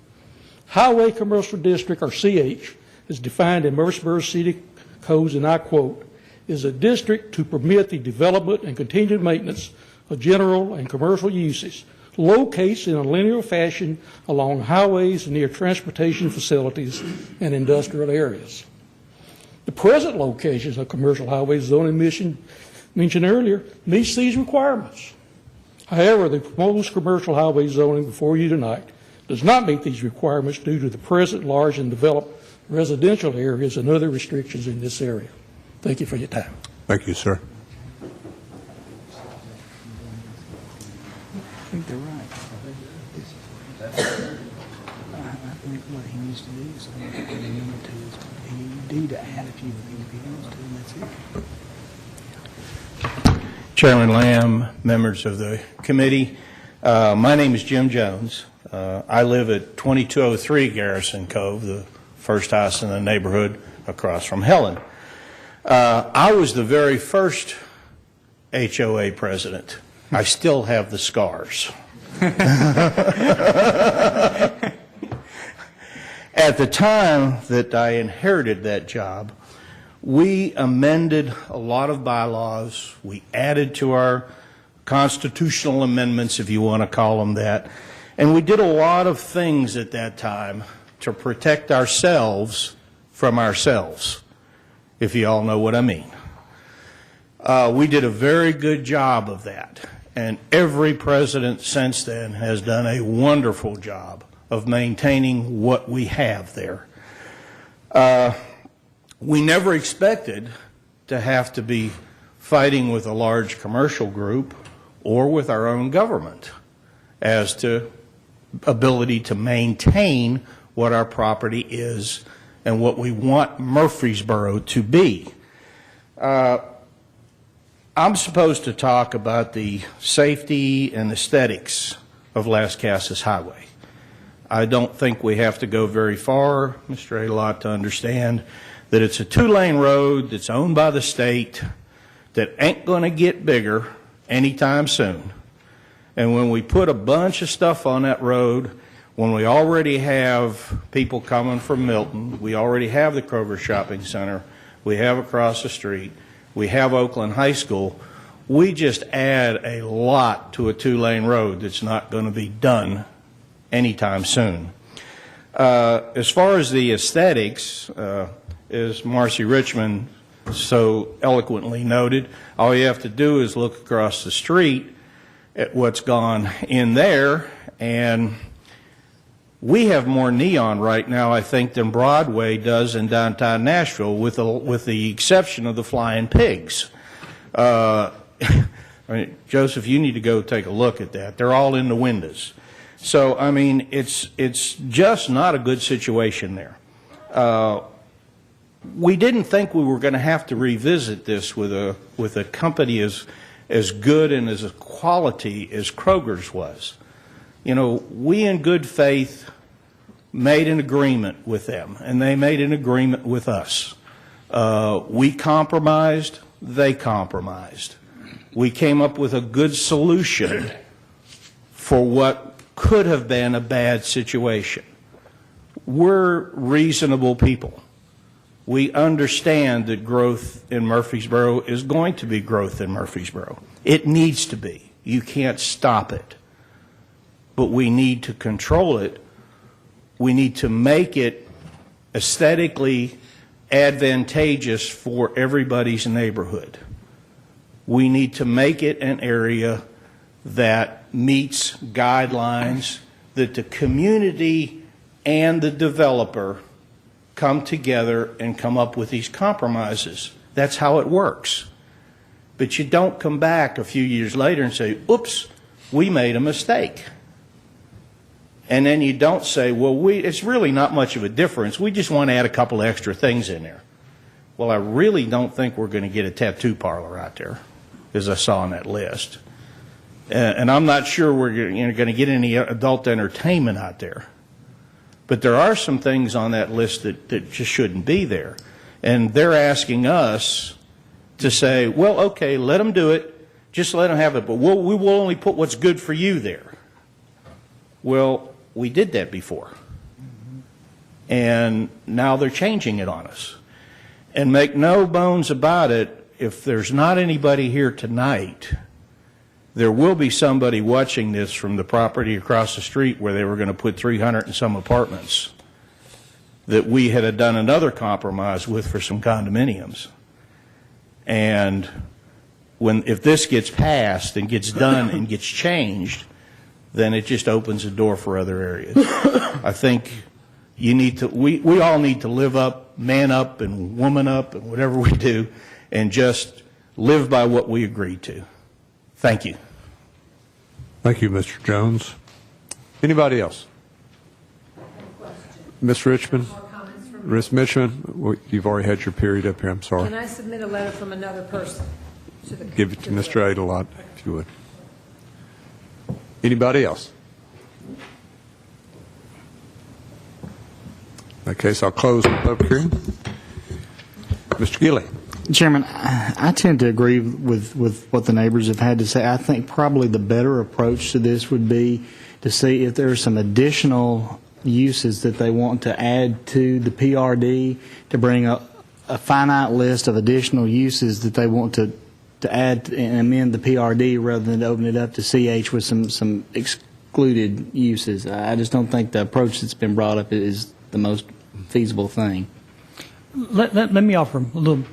Highway Commercial District, or CH, is defined in Murfreesboro City codes, and I quote, is a district to permit the development and continued maintenance of general and commercial uses locates in a linear fashion along highways and near transportation facilities and industrial areas. The present locations of commercial highway zoning mentioned earlier meets these requirements. However, the proposed commercial highway zoning before you tonight does not meet these requirements due to the present large and developed residential areas and other restrictions in this area. Thank you for your time. Thank you, sir. I think they're right. I think what he needs to do is he need to add a few individuals to, and that's it. Chairman Lamb, members of the committee, my name is Jim Jones. I live at 2203 Garrison Cove, the first house in the neighborhood across from Helen. I was the very first HOA president. I still have the scars. At the time that I inherited that job, we amended a lot of bylaws. We added to our constitutional amendments, if you want to call them that. And we did a lot of things at that time to protect ourselves from ourselves, if you all know what I mean. We did a very good job of that. And every president since then has done a wonderful job of maintaining what we have there. We never expected to have to be fighting with a large commercial group or with our own government as to ability to maintain what our property is and what we want Murfreesboro to be. I'm supposed to talk about the safety and aesthetics of Las Casas Highway. I don't think we have to go very far, Mr. Alot, to understand that it's a two-lane road that's owned by the state that ain't going to get bigger anytime soon. And when we put a bunch of stuff on that road, when we already have people coming from Milton, we already have the Kroger Shopping Center, we have across the street, we have Oakland High School, we just add a lot to a two-lane road that's not going to be done anytime soon. As far as the aesthetics, as Marcy Richmond so eloquently noted, all you have to do is look across the street at what's gone in there, and we have more neon right now, I think, than Broadway does in downtown Nashville, with the exception of the flying pigs. I mean, Joseph, you need to go take a look at that. They're all in the windows. So, I mean, it's just not a good situation there. We didn't think we were going to have to revisit this with a company as good and as a quality as Kroger's was. You know, we in good faith made an agreement with them, and they made an agreement with us. We compromised, they compromised. We came up with a good solution for what could have been a bad situation. We're reasonable people. We understand that growth in Murfreesboro is going to be growth in Murfreesboro. It needs to be. You can't stop it. But we need to control it. We need to make it aesthetically advantageous for everybody's neighborhood. We need to make it an area that meets guidelines that the community and the developer come together and come up with these compromises. That's how it works. But you don't come back a few years later and say, oops, we made a mistake. And then you don't say, well, it's really not much of a difference. We just want to add a couple of extra things in there. Well, I really don't think we're going to get a tattoo parlor out there, as I saw on that list. And I'm not sure we're going to get any adult entertainment out there. But there are some things on that list that just shouldn't be there. And they're asking us to say, well, okay, let them do it. Just let them have it. But we will only put what's good for you there. Well, we did that before. And now they're changing it on us. And make no bones about it, if there's not anybody here tonight there will be somebody watching this from the property across the street where they were going to put 300 and some apartments that we had done another compromise with for some condominiums. And if this gets passed and gets done and gets changed, then it just opens the door for other areas. I think we all need to live up, man up, and woman up, and whatever we do, and just live by what we agreed to. Thank you. Thank you, Mr. Jones. Anybody else? Ms. Richmond? Ms. Richmond, you've already had your period up here. I'm sorry. Can I submit a letter from another person? Give it to Mr. Adelot, if you would. Anybody else? In that case, I'll close the public hearing. Mr. Gilley. Chairman, I tend to agree with what the neighbors have had to say. I think probably the better approach to this would be to see if there are some additional uses that they want to add to the PRD, to bring a finite list of additional uses that they want to add and amend the PRD rather than to open it up to CH with some excluded uses. I just don't think the approach that's been brought up is the most feasible thing. Let me offer a little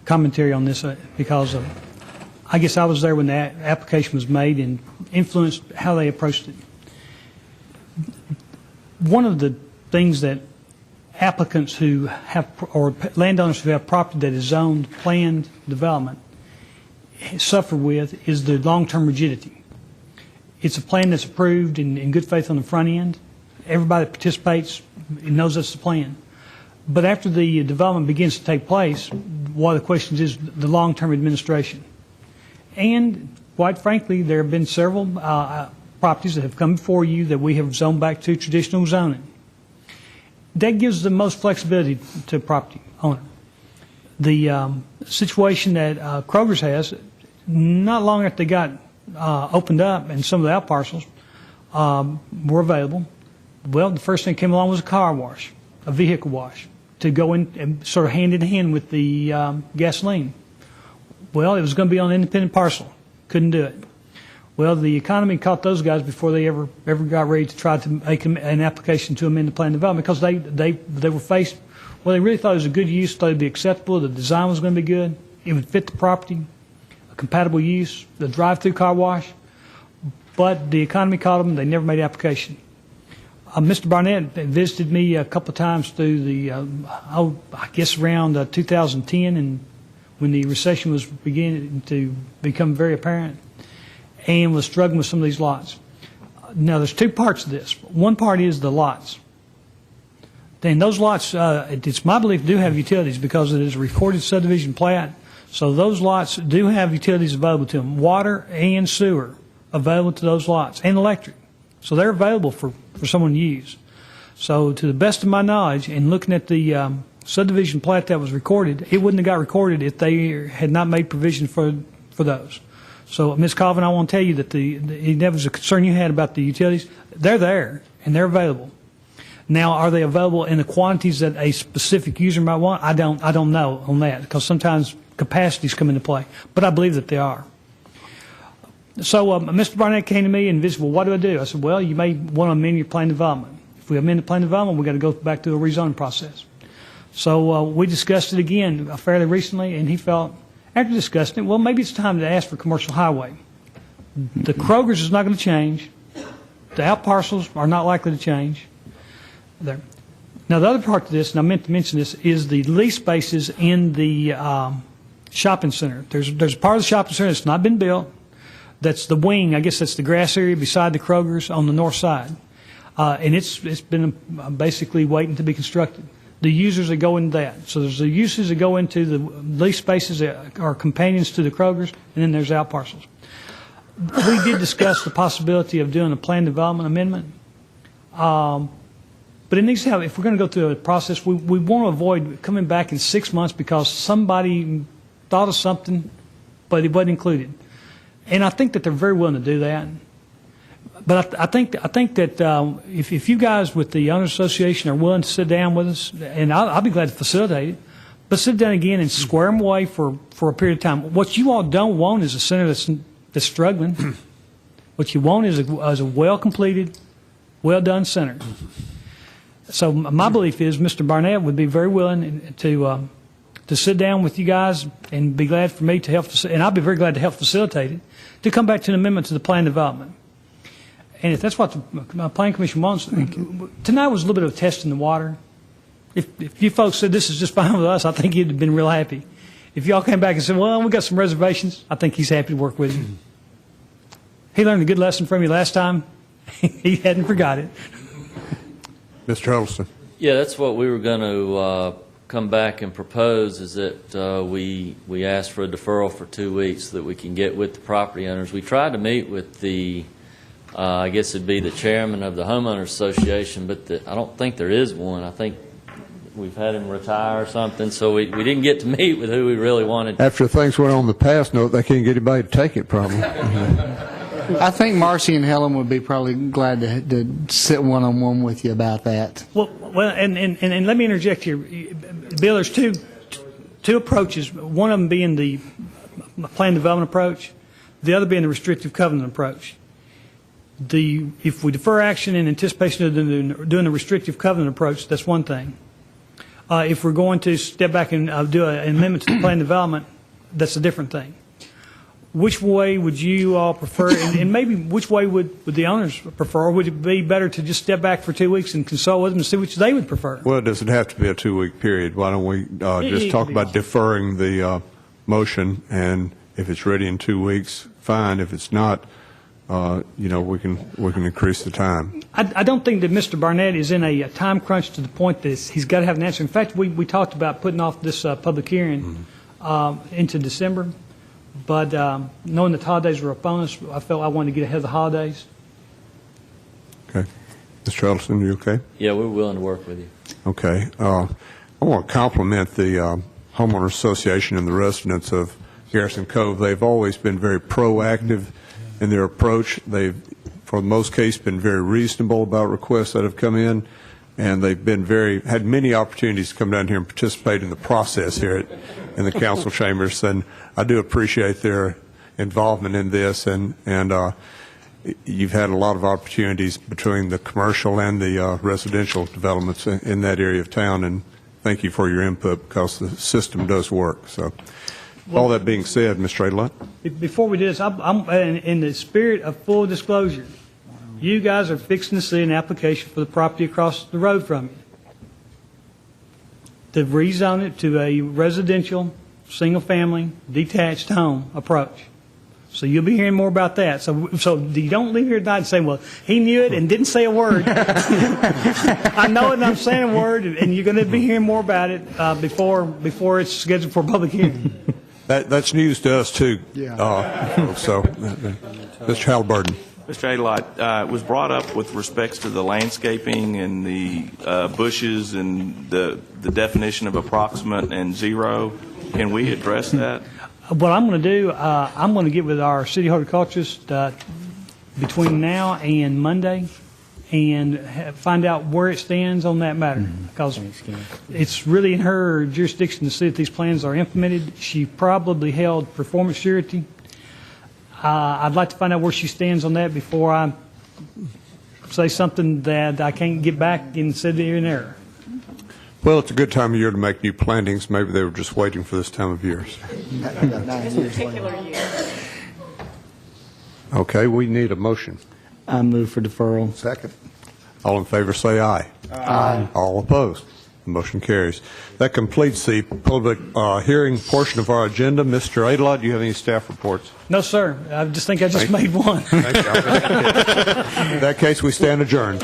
commentary on this because I guess I was there when the application was made and influenced how they approached it. One of the things that applicants who have, or landowners who have property that is zoned planned development suffer with is the long-term rigidity. It's a plan that's approved in good faith on the front end. Everybody that participates knows that's the plan. But after the development begins to take place, one of the questions is the long-term administration. And quite frankly, there have been several properties that have come before you that we have zoned back to traditional zoning. That gives the most flexibility to a property owner. The situation that Kroger's has, not long after they got opened up and some of the out parcels were available, well, the first thing that came along was a car wash, a vehicle wash, to go in and sort of hand in hand with the gasoline. Well, it was going to be on an independent parcel. Couldn't do it. Well, the economy caught those guys before they ever got ready to try to make an application to amend the plan development because they were faced, well, they really thought it was a good use, thought it would be acceptable, the design was going to be good, it would fit the property, a compatible use, the drive-through car wash, but the economy caught them and they never made application. Mr. Barnett visited me a couple of times through the, I guess around 2010 and when the recession was beginning to become very apparent, and was struggling with some of these lots. Now, there's two parts to this. One part is the lots. And those lots, it's my belief, do have utilities because it is a recorded subdivision plat. So those lots do have utilities available to them, water and sewer available to those lots, and electric. So they're available for someone to use. So to the best of my knowledge, in looking at the subdivision plat that was recorded, it wouldn't have got recorded if they had not made provision for those. So, Ms. Colvin, I want to tell you that that was a concern you had about the utilities. They're there, and they're available. Now, are they available in the quantities that a specific user might want? I don't know on that, because sometimes capacities come into play. But I believe that they are. So, Mr. Barnett came to me and visited, well, what do I do? I said, well, you may want to amend your plan development. If we amend the plan development, we've got to go back to a rezoning process. So we discussed it again fairly recently, and he felt, after discussing it, well, maybe it's time to ask for commercial highway. The Kroger's is not going to change. The out parcels are not likely to change. There. Now, the other part to this, and I meant to mention this, is the lease spaces in the shopping center. There's a part of the shopping center that's not been built. That's the wing. I guess that's the grass area beside the Kroger's on the north side. And it's been basically waiting to be constructed. The users that go into that. So there's the uses that go into the lease spaces that are companions to the Kroger's, and then there's out parcels. We did discuss the possibility of doing a plan development amendment. But it needs to have, if we're going to go through a process, we want to avoid coming back in 6 months because somebody thought of something, but it wasn't included. And I think that they're very willing to do that. But I think that if you guys with the Owners Association are willing to sit down with us, and I'll be glad to facilitate it, but sit down again and square them away for a period of time. What you all don't want is a center that's struggling. What you want is a well-completed, well-done center. So my belief is Mr. Barnett would be very willing to sit down with you guys and be glad for me to help, and I'll be very glad to help facilitate it, to come back to an amendment to the plan development. And if that's what the Planning Commission wants, tonight was a little bit of a test in the water. If you folks said this is just fine with us, I think he'd have been real happy. If y'all came back and said, well, we got some reservations, I think he's happy to work with you. He learned a good lesson from you last time. He hadn't forgot it. Mr. Huddleston. Yeah, that's what we were going to come back and propose, is that we ask for a deferral for 2 weeks so that we can get with the property owners. We tried to meet with the, I guess it'd be the chairman of the homeowners association, but I don't think there is one. I think we've had him retire or something, so we didn't get to meet with who we really wanted. After things went on the past note, they can't get anybody to take it, probably. I think Marcy and Helen would be probably glad to sit one-on-one with you about that. Well, and let me interject here. Bill, there's two approaches, one of them being the plan development approach, the other being the restrictive covenant approach. If we defer action in anticipation of doing the restrictive covenant approach, that's one thing. If we're going to step back and do an amendment to the plan development, that's a different thing. Which way would you all prefer, and maybe which way would the owners prefer, or would it be better to just step back for 2 weeks and consult with them and see which they would prefer? Well, does it have to be a 2-week period? Why don't we just talk about deferring the motion, and if it's ready in 2 weeks, fine. If it's not, we can increase the time. I don't think that Mr. Barnett is in a time crunch to the point that he's got to have an answer. In fact, we talked about putting off this public hearing into December. But knowing that holidays were upon us, I felt I wanted to get ahead of the holidays. Okay. Mr. Huddleston, you okay? Yeah, we're willing to work with you. Okay. I want to compliment the Homeowners Association and the residents of Garrison Cove. They've always been very proactive in their approach. They've, for the most case, been very reasonable about requests that have come in, and they've been had many opportunities to come down here and participate in the process here in the council chambers, and I do appreciate their involvement in this, and you've had a lot of opportunities between the commercial and the residential developments in that area of town, and thank you for your input, because the system does work. So, all that being said, Mr. Adelot. Before we do this, I'm in the spirit of full disclosure, you guys are fixing to see an application for the property across the road from you to rezone it to a residential, single-family, detached home approach. So you'll be hearing more about that. So you don't leave here tonight and say, well, he knew it and didn't say a word. I know it and I'm saying a word, and you're going to be hearing more about it before it's scheduled for a public hearing. That's news to us, too. Yeah. Mr. Halliburton. Mr. Adelot, it was brought up with respects to the landscaping and the bushes and the definition of approximate and zero. Can we address that? What I'm going to do, I'm going to get with our city horticulturist between now and Monday and find out where it stands on that matter, because it's really in her jurisdiction to see if these plans are implemented. She probably held performance surety. I'd like to find out where she stands on that before I say something that I can't get back and say they're in error. Well, it's a good time of year to make new plantings. Maybe they were just waiting for this time of year. This particular year. Okay, we need a motion. I move for deferral. Second. All in favor say aye. Aye. All opposed. The motion carries. That completes the public hearing portion of our agenda. Mr. Adelot, do you have any staff reports? No, sir. I just think I just made one. Thank you. In that case, we stand adjourned.